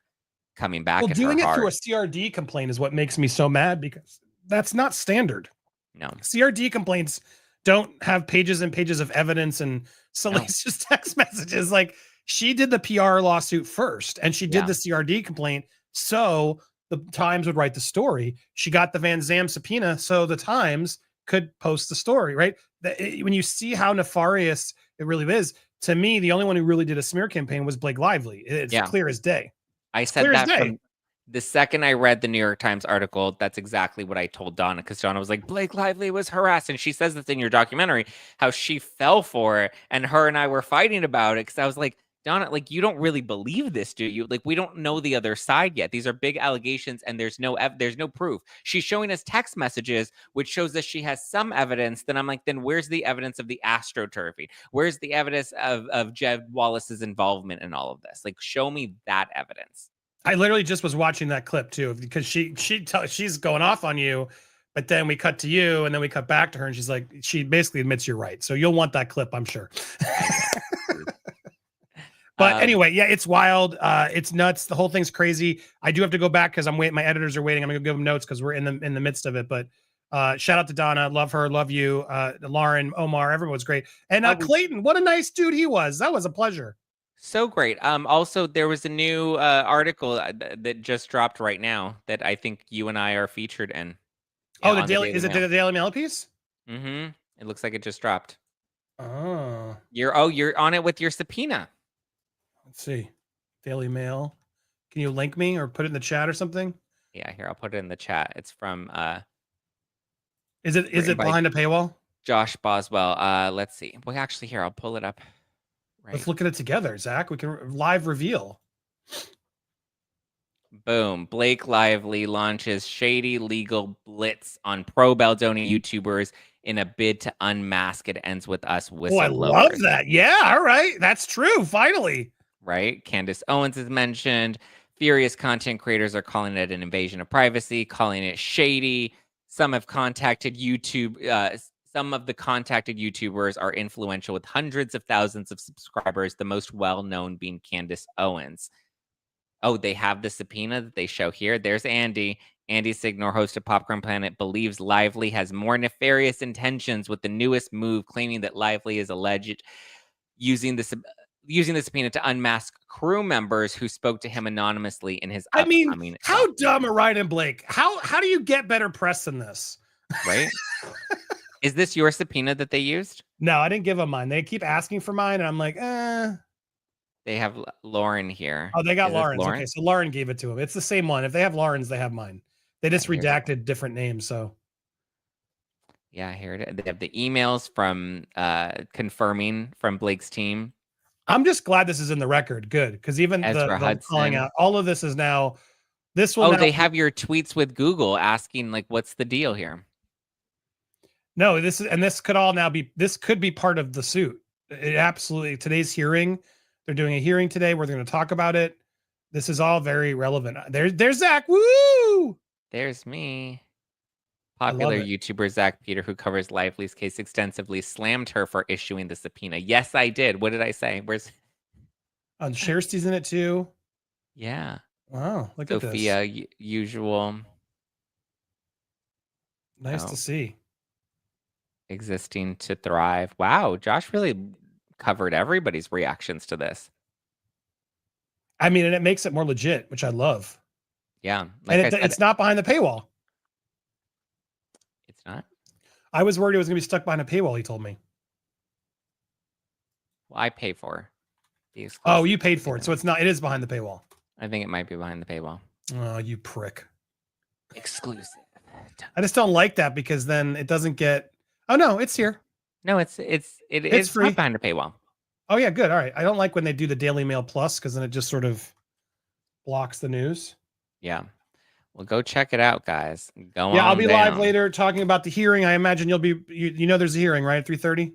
coming back at her doing it hard. through a CRD complaint is what makes me so mad, because that's not standard. No. CRD complaints don't have pages and pages of evidence and salacious text messages. Like, she did the PR lawsuit first, and she did the CRD complaint so the Times would write the story. She got the Van Zam subpoena so the Times could post the story, right? When you see how nefarious it really is, to me, the only one who really did a smear campaign was Blake Lively. It's clear as day. I said that from the second I read the New York Times article. That's exactly what I told Donna, because Donna was like, Blake Lively was harassed. And she says this in your documentary, how she fell for it. And her and I were fighting about it, because I was like, Donna, like, you don't really believe this, do you? Like, we don't know the other side yet. These are big allegations, and there's no proof. She's showing us text messages, which shows that she has some evidence. Then I'm like, then where's the evidence of the astroturfing? Where's the evidence of Jeb Wallace's involvement in all of this? Like, show me that evidence. I literally just was watching that clip too, because she's going off on you, but then we cut to you, and then we cut back to her, and she's like, she basically admits you're right. So you'll want that clip, I'm sure. But anyway, yeah, it's wild. It's nuts. The whole thing's crazy. I do have to go back because I'm waiting. My editors are waiting. I'm gonna give them notes because we're in the midst of it. But shout out to Donna. Love her. Love you. Lauren, Omar, everyone was great. And Clayton, what a nice dude he was. That was a pleasure. So great. Also, there was a new article that just dropped right now that I think you and I are featured in. Oh, the Daily is it the Daily Mail piece? Mm-hmm. It looks like it just dropped. Oh. You're on it with your subpoena. Let's see. Daily Mail. Can you link me or put it in the chat or something? Yeah, here, I'll put it in the chat. It's from Is it behind a paywall? Josh Boswell. Let's see. Well, actually, here, I'll pull it up. Right. Let's look at it together, Zach. We can live reveal. Boom. Blake Lively launches shady legal blitz on pro-Baldoni YouTubers in a bid to unmask. It ends with us whistleblowers. Oh, I love that. Yeah, all right. That's true. Finally. Right? Candace Owens is mentioned. Furious content creators are calling it an invasion of privacy, calling it shady. Some have contacted YouTube. Some of the contacted YouTubers are influential with hundreds of thousands of subscribers, the most well-known being Candace Owens. Oh, they have the subpoena that they show here. There's Andy. Andy Signore, host of Popcorn Planet, believes Lively has more nefarious intentions with the newest move, claiming that Lively is alleged using the subpoena to unmask crew members who spoke to him anonymously in his upcoming. How dumb are Ryan and Blake? How do you get better press than this? Right? Is this your subpoena that they used? No, I didn't give them mine. They keep asking for mine, and I'm like, They have Lauren here. Oh, they got Lauren's. Okay, so Lauren gave it to him. It's the same one. If they have Lauren's, they have mine. They just redacted different names, so. Yeah, here it is. They have the emails from confirming from Blake's team. I'm just glad this is in the record. Good, because even the calling out, all of this is now. This will. Oh, they have your tweets with Google asking like, "What's the deal here?" No, this could all now be. This could be part of the suit. It absolutely. Today's hearing, they're doing a hearing today where they're going to talk about it. This is all very relevant. There's Zach. Woo! There's me. Popular YouTuber Zack Peter, who covers Lively's case extensively, slammed her for issuing the subpoena. Yes, I did. What did I say? Where's? Chersty's in it too. Yeah. Wow. Look at this. Sophia, usual. Nice to see. Existing to thrive. Wow. Josh really covered everybody's reactions to this. I mean, and it makes it more legit, which I love. Yeah. And it's not behind the paywall. It's not? I was worried it was going to be stuck behind a paywall, he told me. Well, I pay for. Oh, you paid for it, so it's not. It is behind the paywall. I think it might be behind the paywall. Oh, you prick! Exclusive. I just don't like that because then it doesn't get. Oh no, it's here. No, it's free. Not behind the paywall. Oh yeah, good. All right. I don't like when they do the Daily Mail Plus because then it just sort of blocks the news. Yeah. Well, go check it out, guys. Go on. Yeah, I'll be down. live later talking about the hearing. I imagine you'll be. You know, there's a hearing right at 3:30.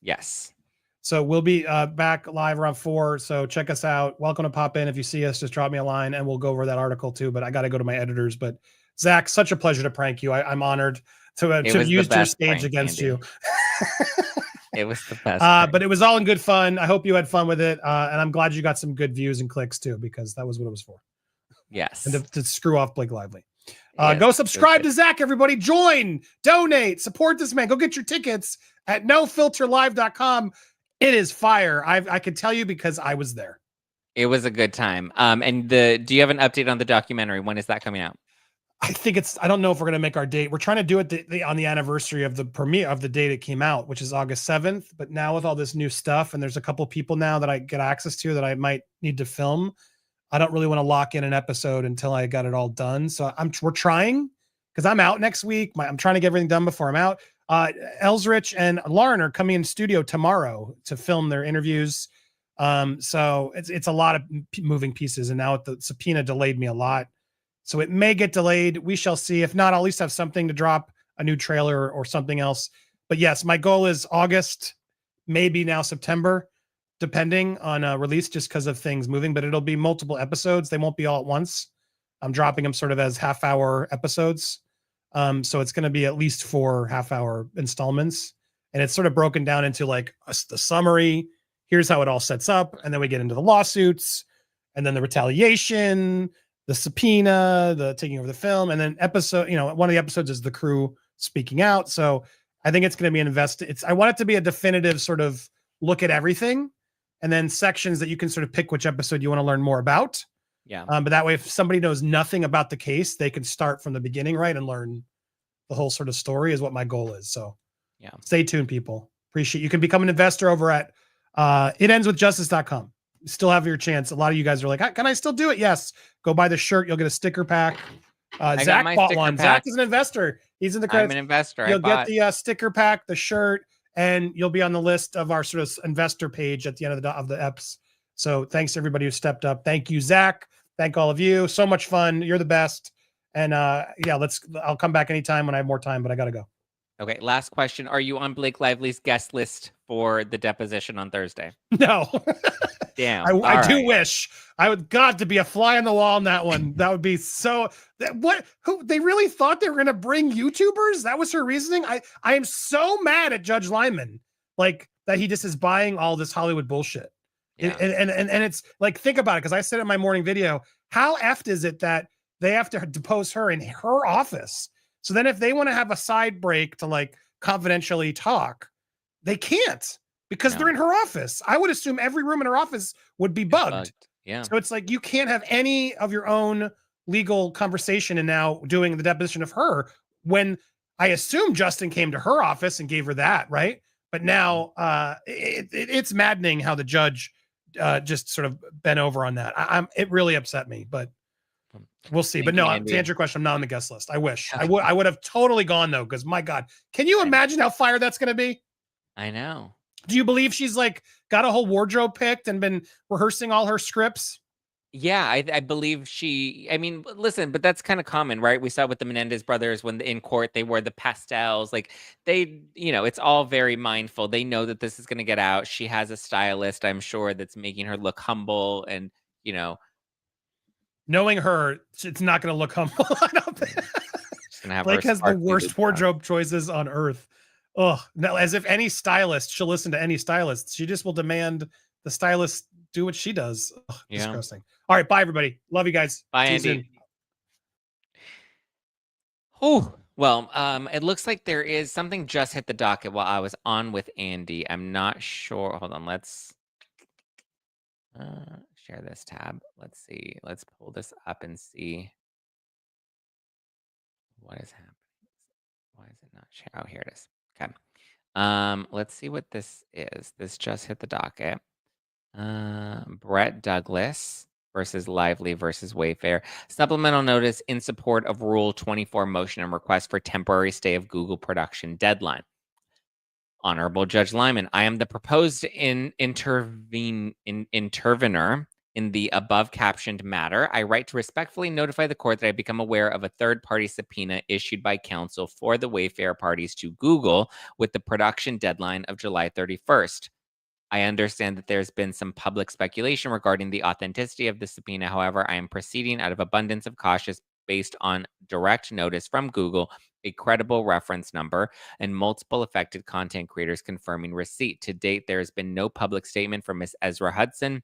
Yes. So we'll be back live around 4. So check us out. Welcome to pop in. If you see us, just drop me a line and we'll go over that article too. But I got to go to my editors. But Zach, such a pleasure to prank you. I'm honored to have used your stage prank, against Andy. You. It was the best. But it was all in good fun. I hope you had fun with it. And I'm glad you got some good views and clicks too, because that was what it was for. Yes. And to screw off Blake Lively. Yes, go subscribe to Zach, everybody. Join, donate, support this man. Go get your tickets at nofilterlive.com. It is fire. I can tell you because I was there. It was a good time. And do you have an update on the documentary? When is that coming out? I think I don't know if we're going to make our date. We're trying to do it on the anniversary of the premiere of the date it came out, which is August 7th. But now with all this new stuff, and there's a couple people now that I get access to that I might need to film. I don't really want to lock in an episode until I got it all done. So we're trying because I'm out next week. I'm trying to get everything done before I'm out. Elsrich and Lauren are coming in studio tomorrow to film their interviews. So it's a lot of moving pieces. And now the subpoena delayed me a lot. So it may get delayed. We shall see. If not, I'll at least have something to drop, a new trailer or something else. But yes, my goal is August, maybe now September, depending on release, just because of things moving. But it'll be multiple episodes. They won't be all at once. I'm dropping them sort of as half-hour episodes. So it's going to be at least 4 half-hour installments. And it's sort of broken down into like the summary. Here's how it all sets up. And then we get into the lawsuits and then the retaliation, the subpoena, the taking over the film. And then one of the episodes is the crew speaking out. So I think it's going to be I want it to be a definitive sort of look at everything. And then sections that you can sort of pick which episode you want to learn more about. Yeah. But that way, if somebody knows nothing about the case, they can start from the beginning, right? And learn the whole sort of story is what my goal is. So yeah, stay tuned, people. Appreciate you can become an investor over at itendswithjustice.com. Still have your chance. A lot of you guys are like, can I still do it? Yes. Go buy the shirt. You'll get a sticker pack. Zach bought one. Pack. Zach is an investor. He's in the credits. I'm an investor. You'll get the sticker pack, the shirt, and you'll be on the list of our sort of investor page at the end of the EPs. So thanks to everybody who stepped up. Thank you, Zach. Thank all of you. So much fun. You're the best. And I'll come back anytime when I have more time, but I got to go. Okay. Last question. Are you on Blake Lively's guest list for the deposition on Thursday? No. Damn. I do wish I would to be a fly on the wall on that one. That would be so who they really thought they were going to bring YouTubers. That was her reasoning. I am so mad at Judge Liman, like that he just is buying all this Hollywood bullshit. Yeah. And it's like, think about it. Cause I said in my morning video, how effed is it that they have to depose her in her office? So then if they want to have a side break to like confidentially talk, they can't. Because they're in her office. I would assume every room in her office would be bugged. Yeah. So it's like you can't have any of your own legal conversation and now doing the deposition of her when I assume Justin came to her office and gave her that, right? But now it's maddening how the judge just sort of bent over on that. It really upset me, but we'll see. But no, to answer your question, I'm not on the guest list. I wish. I would have totally gone though, because my God, can you imagine how fire that's going to be? I know. Do you believe she's like got a whole wardrobe picked and been rehearsing all her scripts? Yeah, I believe I mean, listen, but that's kind of common, right? We saw with the Menendez brothers when in court, they wore the pastels. Like it's all very mindful. They know that this is going to get out. She has a stylist, I'm sure, that's making her look humble and, knowing her, it's not going to look humble. I don't think. Blake has the worst wardrobe choices on earth. Oh, no, as if any stylist, she'll listen to any stylist. She just will demand the stylist do what she does. Ugh, disgusting. All right. Bye, everybody. Love you guys. Bye, Andy. Oh, well, it looks like there is something just hit the docket while I was on with Andy. I'm not sure. Hold on. Let's share this tab. Let's see. Let's pull this up and see what is happening. Why is it not share? Oh, here it is. Okay. Let's see what this is. This just hit the docket. Brett Douglas versus Lively versus Wayfair. Supplemental notice in support of Rule 24 motion and request for temporary stay of Google production deadline. Honorable Judge Liman, I am the proposed intervener in the above captioned matter. I write to respectfully notify the court that I become aware of a third-party subpoena issued by counsel for the Wayfair parties to Google with the production deadline of July 31st. I understand that there's been some public speculation regarding the authenticity of the subpoena. However, I am proceeding out of abundance of caution based on direct notice from Google, a credible reference number, and multiple affected content creators confirming receipt. To date, there has been no public statement from Ms. Ezra Hudson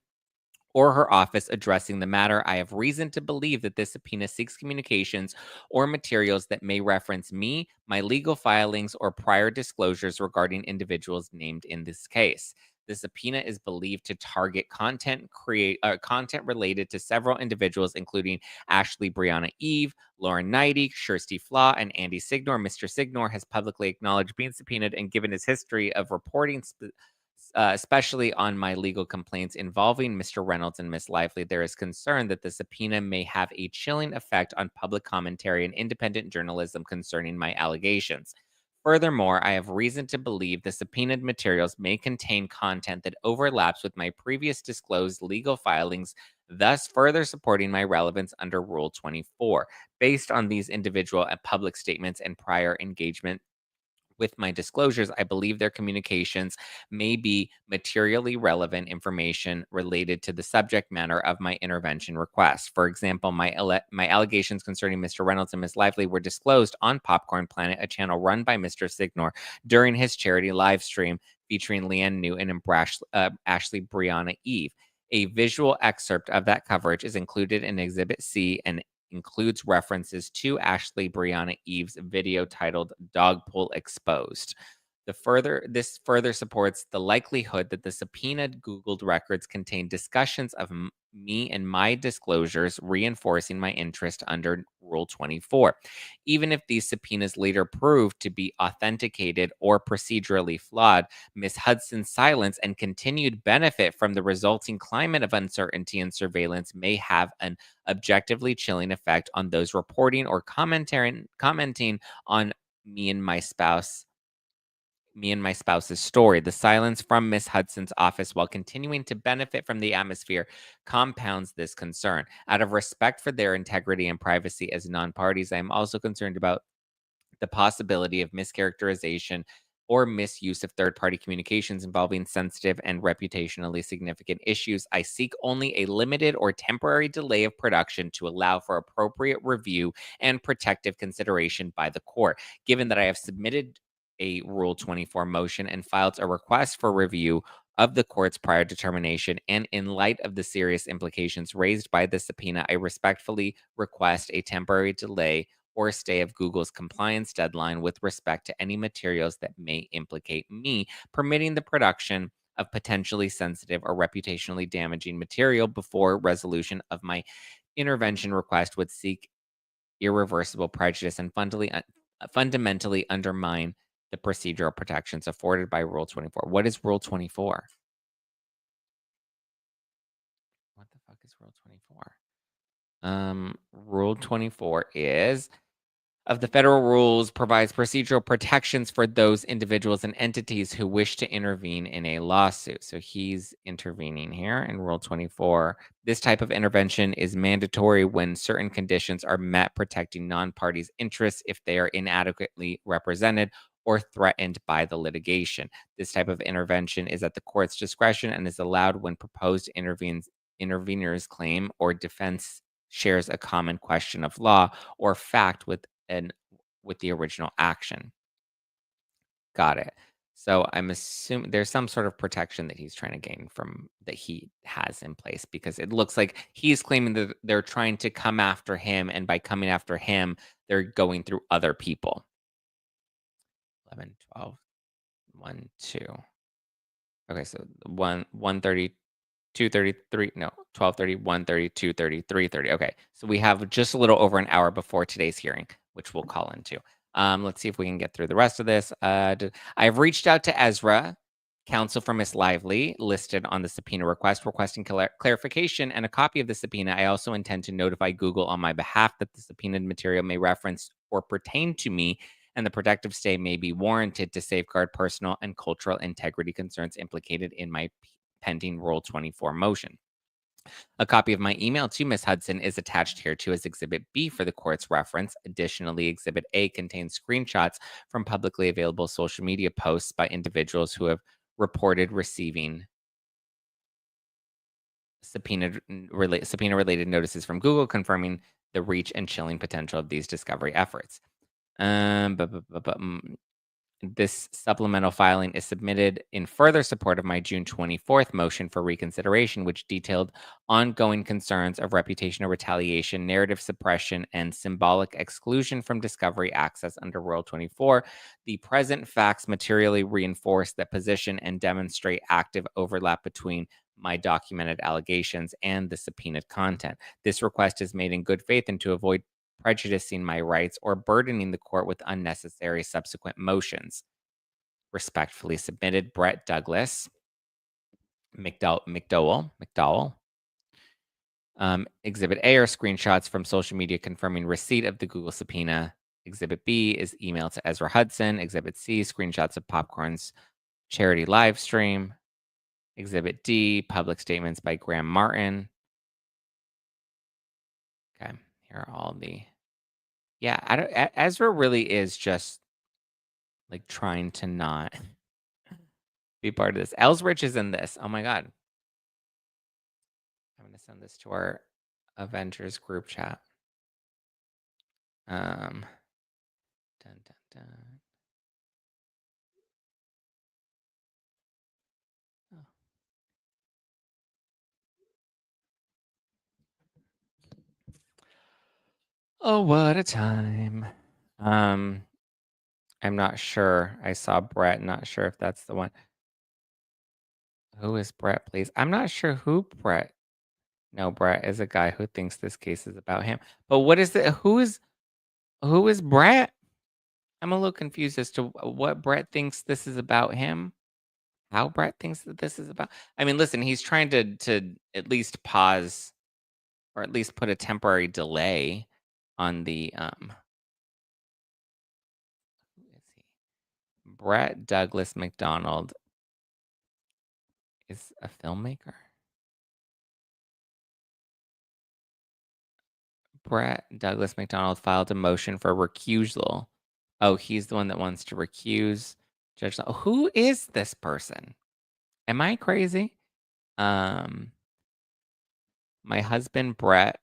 or her office addressing the matter. I have reason to believe that this subpoena seeks communications or materials that may reference me, my legal filings, or prior disclosures regarding individuals named in this case. The subpoena is believed to target content related to several individuals, including Ashley Brianna Eve, Lauren Knighty, Kirsty Flaw, and Andy Signore. Mr. Signore has publicly acknowledged being subpoenaed and given his history of reporting especially on my legal complaints involving Mr. Reynolds and Miss Lively, there is concern that the subpoena may have a chilling effect on public commentary and independent journalism concerning my allegations. Furthermore, I have reason to believe the subpoenaed materials may contain content that overlaps with my previous disclosed legal filings, thus further supporting my relevance under Rule 24. Based on these individual and public statements and prior engagement with my disclosures, I believe their communications may be materially relevant information related to the subject matter of my intervention request. For example, my allegations concerning Mr. Reynolds and Ms. Lively were disclosed on Popcorn Planet, a channel run by Mr. Signore, during his charity live stream featuring Leanne Newton and Ashley Brianna Eve. A visual excerpt of that coverage is included in Exhibit C and includes references to Ashley Brianna Eve's video titled Dog Pool Exposed. This further supports the likelihood that the subpoenaed Googled records contain discussions of me and my disclosures, reinforcing my interest under Rule 24. Even if these subpoenas later prove to be authenticated or procedurally flawed, Ms. Hudson's silence and continued benefit from the resulting climate of uncertainty and surveillance may have an objectively chilling effect on those reporting or commenting on me and my spouse's story. The silence from Miss Hudson's office, while continuing to benefit from the atmosphere, compounds this concern. Out of respect for their integrity and privacy as non-parties, I am also concerned about the possibility of mischaracterization or misuse of third-party communications involving sensitive and reputationally significant issues. I seek only a limited or temporary delay of production to allow for appropriate review and protective consideration by the court. Given that I have submitted a Rule 24 motion and filed a request for review of the court's prior determination, and in light of the serious implications raised by the subpoena, I respectfully request a temporary delay or stay of Google's compliance deadline with respect to any materials that may implicate me, permitting the production of potentially sensitive or reputationally damaging material before resolution of my intervention request would seek irreversible prejudice and fundamentally undermine the procedural protections afforded by Rule 24. What is Rule 24? What the fuck is Rule 24? Rule 24 is of the federal rules provides procedural protections for those individuals and entities who wish to intervene in a lawsuit. So he's intervening here in Rule 24. This type of intervention is mandatory when certain conditions are met, protecting non-parties' interests if they are inadequately represented or threatened by the litigation. This type of intervention is at the court's discretion and is allowed when proposed intervener's claim or defense shares a common question of law or fact with the original action. Got it. So I'm assuming there's some sort of protection that he's trying to gain from that he has in place, because it looks like he's claiming that they're trying to come after him, and by coming after him, they're going through other people. 11, 12, 1, 2. Okay, so 130, 233, no, 12:30, 1:30, 2:30, 3:30. Okay, so we have just a little over an hour before today's hearing, which we'll call into. Let's see if we can get through the rest of this. I've reached out to Ezra Counsel for Miss Lively listed on the subpoena request, requesting clarification and a copy of the subpoena. I also intend to notify Google on my behalf that the subpoenaed material may reference or pertain to me, and the protective stay may be warranted to safeguard personal and cultural integrity concerns implicated in my pending Rule 24 motion. A copy of my email to Ms. Hudson is attached here to as Exhibit B for the court's reference. Additionally, Exhibit A contains screenshots from publicly available social media posts by individuals who have reported receiving subpoena-related notices from Google confirming the reach and chilling potential of these discovery efforts. This supplemental filing is submitted in further support of my June 24th motion for reconsideration, which detailed ongoing concerns of reputational retaliation, narrative suppression, and symbolic exclusion from discovery access under Rule 24. The present facts materially reinforce that position and demonstrate active overlap between my documented allegations and the subpoenaed content. This request is made in good faith and to avoid prejudicing my rights or burdening the court with unnecessary subsequent motions. Respectfully submitted, Brett Douglas McDowell. Exhibit A are screenshots from social media confirming receipt of the Google subpoena. Exhibit B is email to Ezra Hudson. Exhibit C, screenshots of Popcorn's charity live stream. Exhibit D, public statements by Graham Martin. Okay, here are all the... Yeah, Ezra really is just like trying to not be part of this. Ellsrich is in this. Oh my God. I'm going to send this to our Avengers group chat. Dun, dun, dun. Oh, what a time. I'm not sure. I saw Brett. Not sure if that's the one. Who is Brett, please? I'm not sure who Brett. No, Brett is a guy who thinks this case is about him. But what is it? Who is Brett? I'm a little confused as to what Brett thinks this is about him. How Brett thinks that this is about. I mean, listen, he's trying to at least pause or at least put a temporary delay on the who is he? Brett Douglas McDonald is a filmmaker. Brett Douglas McDonald filed a motion for recusal. Oh, he's the one that wants to recuse Judge. Who is this person? Am I crazy? My husband, Brett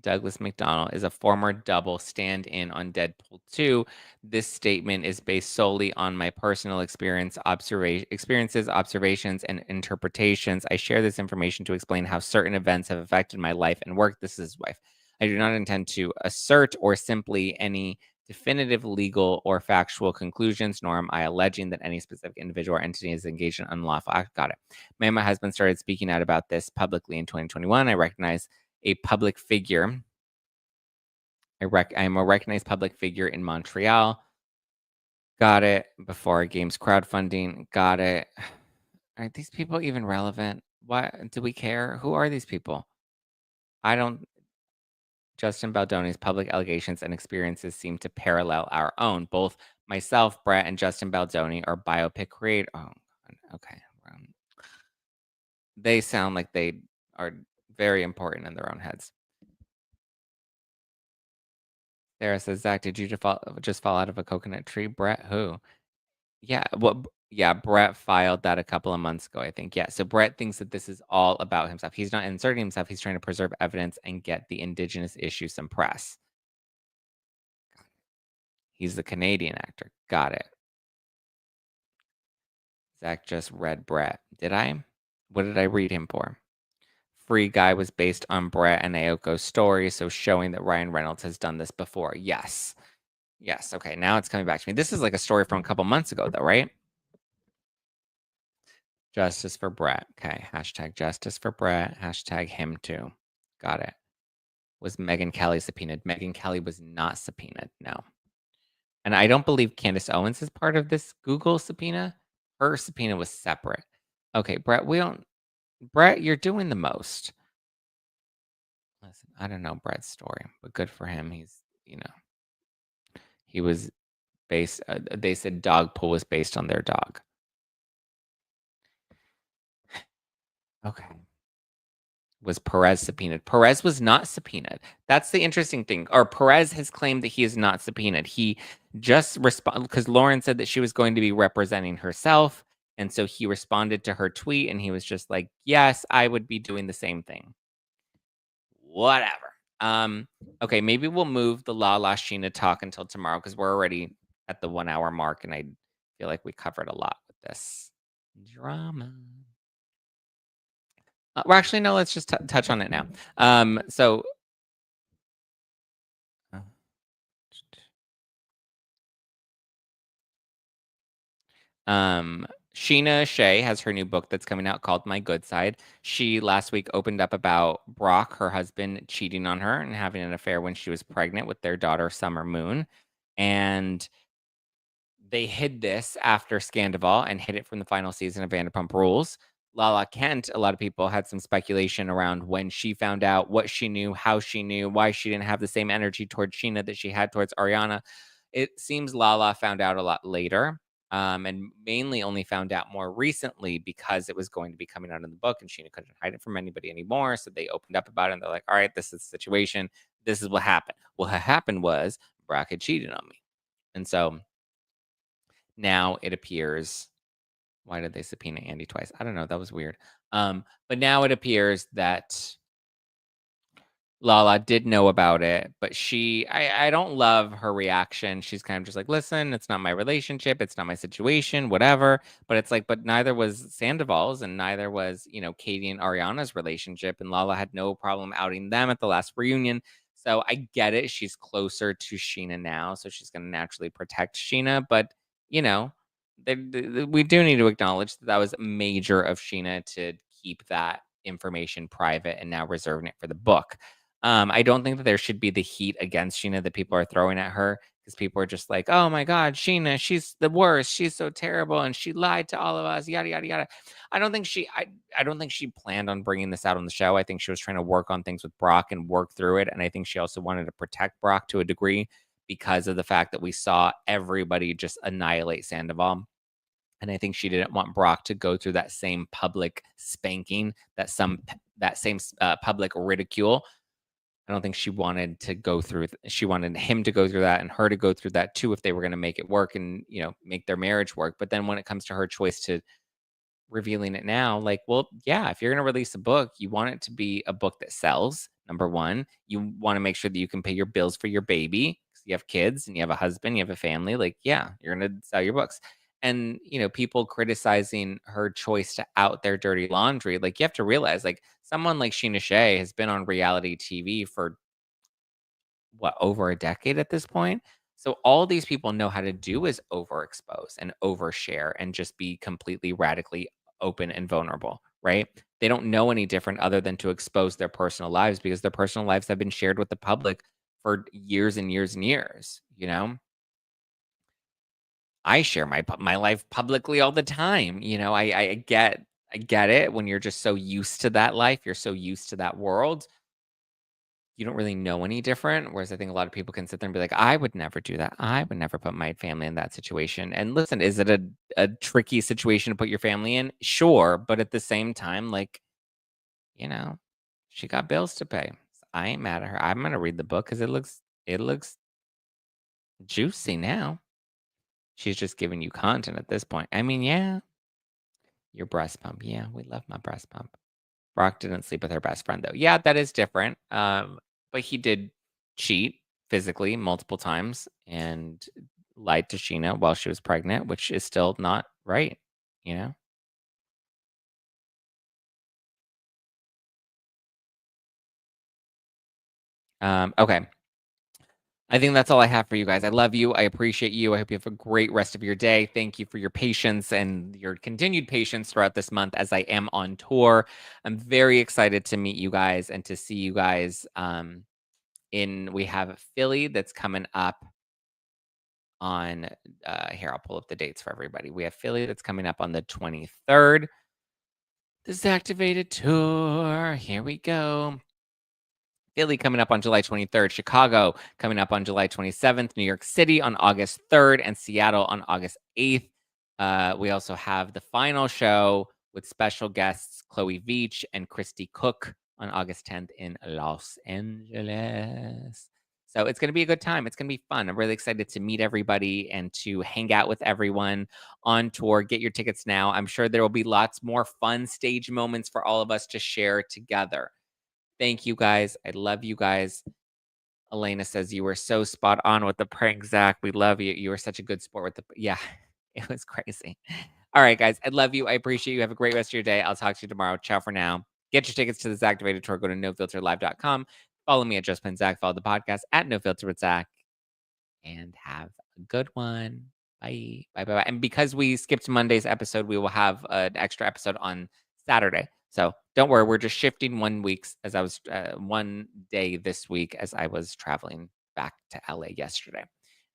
Douglas McDonald, is a former double stand-in on Deadpool 2. This statement is based solely on my personal experiences, observations, and interpretations. I share this information to explain how certain events have affected my life and work. This is his wife. I do not intend to assert or simply any definitive legal or factual conclusions, nor am I alleging that any specific individual or entity is engaged in unlawful act. Got it. Me and my husband started speaking out about this publicly in 2021. I recognize a public figure. I am a recognized public figure in Montreal. Got it. Before games crowdfunding. Got it. Are these people even relevant? What do we care? Who are these people? I don't. Justin Baldoni's public allegations and experiences seem to parallel our own. Both myself, Brett, and Justin Baldoni are biopic creators. Oh, okay. They sound like they are very important in their own heads. Sarah says, Zach, did you just fall out of a coconut tree? Brett, who? Yeah, Brett filed that a couple of months ago, I think. Yeah, so Brett thinks that this is all about himself. He's not inserting himself. He's trying to preserve evidence and get the Indigenous issue some press. He's the Canadian actor. Got it. Zach just read Brett. Did I? What did I read him for? Free Guy was based on Brett and Aoko's story, so showing that Ryan Reynolds has done this before. Yes. Yes. Okay, now it's coming back to me. This is like a story from a couple months ago, though, right? Justice for Brett. Okay. Hashtag justice for Brett. Hashtag him too. Got it. Was Megyn Kelly subpoenaed? Megyn Kelly was not subpoenaed. No. And I don't believe Candace Owens is part of this Google subpoena. her subpoena was separate. Okay, Brett, Brett, you're doing the most. Listen, I don't know Brett's story, but good for him. He's, he was based, they said dog pool was based on their dog. Okay. Was Perez subpoenaed? Perez was not subpoenaed. That's the interesting thing. Or Perez has claimed that he is not subpoenaed. He just responded because Lauren said that she was going to be representing herself. And so he responded to her tweet and he was just like, yes, I would be doing the same thing. Whatever. Okay, maybe we'll move the Lala Scheana talk until tomorrow because we're already at the 1 hour mark and I feel like we covered a lot with this drama. Well, actually, no, let's just touch on it now. So Scheana Shay has her new book that's coming out called My Good Side. She last week opened up about Brock, her husband, cheating on her and having an affair when she was pregnant with their daughter, Summer Moon. And they hid this after Scandival and hid it from the final season of Vanderpump Rules. Lala Kent, a lot of people had some speculation around when she found out, what she knew, how she knew, why she didn't have the same energy towards Scheana that she had towards Ariana. It seems Lala found out a lot later, and mainly only found out more recently because it was going to be coming out in the book and Scheana couldn't hide it from anybody anymore. So they opened up about it and they're like, all right, this is the situation. This is what happened. What happened was Brock had cheated on me. And so now it appears, why did they subpoena Andy twice? I don't know. That was weird. But now it appears that Lala did know about it, but I don't love her reaction. She's kind of just like, listen, it's not my relationship. It's not my situation, whatever. But it's like, but neither was Sandoval's and neither was, Katie and Ariana's relationship. And Lala had no problem outing them at the last reunion. So I get it. She's closer to Scheana now. So she's going to naturally protect Scheana. But, we do need to acknowledge that was major of Scheana to keep that information private and now reserving it for the book. I don't think that there should be the heat against Scheana that people are throwing at her because people are just like, oh my God, Scheana, she's the worst. She's so terrible. And she lied to all of us, yada, yada, yada. I don't think she planned on bringing this out on the show. I think she was trying to work on things with Brock and work through it. And I think she also wanted to protect Brock to a degree because of the fact that we saw everybody just annihilate Sandoval. And I think she didn't want Brock to go through that same public spanking, that same public ridicule. I don't think she wanted to go through. She wanted him to go through that and her to go through that too if they were going to make it work and make their marriage work. But then when it comes to her choice to revealing it now, like, well, yeah, if you're going to release a book, you want it to be a book that sells. Number one, you want to make sure that you can pay your bills for your baby. You have kids and you have a husband, you have a family. Like, yeah, you're going to sell your books. And people criticizing her choice to out their dirty laundry, like, you have to realize, like, someone like Scheana Shay has been on reality TV for over a decade at this point. So all these people know how to do is overexpose and overshare and just be completely radically open and vulnerable, right? They don't know any different other than to expose their personal lives because their personal lives have been shared with the public for years and years and years, I share my life publicly all the time. I get it when you're just so used to that life, you're so used to that world. You don't really know any different. Whereas I think a lot of people can sit there and be like, I would never do that. I would never put my family in that situation. And listen, is it a tricky situation to put your family in? Sure. But at the same time, like, she got bills to pay. I ain't mad at her. I'm gonna read the book because it looks juicy now. She's just giving you content at this point. I mean, yeah, your breast pump. Yeah, we love my breast pump. Brock didn't sleep with her best friend, though. Yeah, that is different. But he did cheat physically multiple times and lied to Scheana while she was pregnant, which is still not right, Okay. I think that's all I have for you guys. I love you. I appreciate you. I hope you have a great rest of your day. Thank you for your patience and your continued patience throughout this month as I am on tour. I'm very excited to meet you guys and to see you guys we have Philly that's coming up on here. I'll pull up the dates for everybody. We have Philly that's coming up on the 23rd. This activated tour. Here we go. Philly coming up on July 23rd, Chicago coming up on July 27th, New York City on August 3rd, and Seattle on August 8th. We also have the final show with special guests Chloe Veach and Christy Cook on August 10th in Los Angeles. So it's going to be a good time. It's going to be fun. I'm really excited to meet everybody and to hang out with everyone on tour. Get your tickets now. I'm sure there will be lots more fun stage moments for all of us to share together. Thank you guys. I love you guys. Elena says you were so spot on with the prank, Zach. We love you. You were such a good sport with the, yeah, it was crazy. All right, guys. I love you. I appreciate you. Have a great rest of your day. I'll talk to you tomorrow. Ciao for now. Get your tickets to the Zactivated Tour. Go to nofilterlive.com. Follow me at Just Plain Zach. Follow the podcast at No Filter with Zach. And have a good one. Bye. Bye, bye, bye. And because we skipped Monday's episode, we will have an extra episode on Saturday. So don't worry, we're just shifting 1 week as I was 1 day this week as I was traveling back to LA yesterday.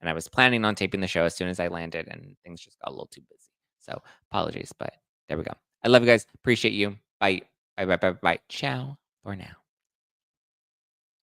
And I was planning on taping the show as soon as I landed, and things just got a little too busy. So apologies, but there we go. I love you guys. Appreciate you. Bye. Bye, bye, bye, bye. Ciao for now.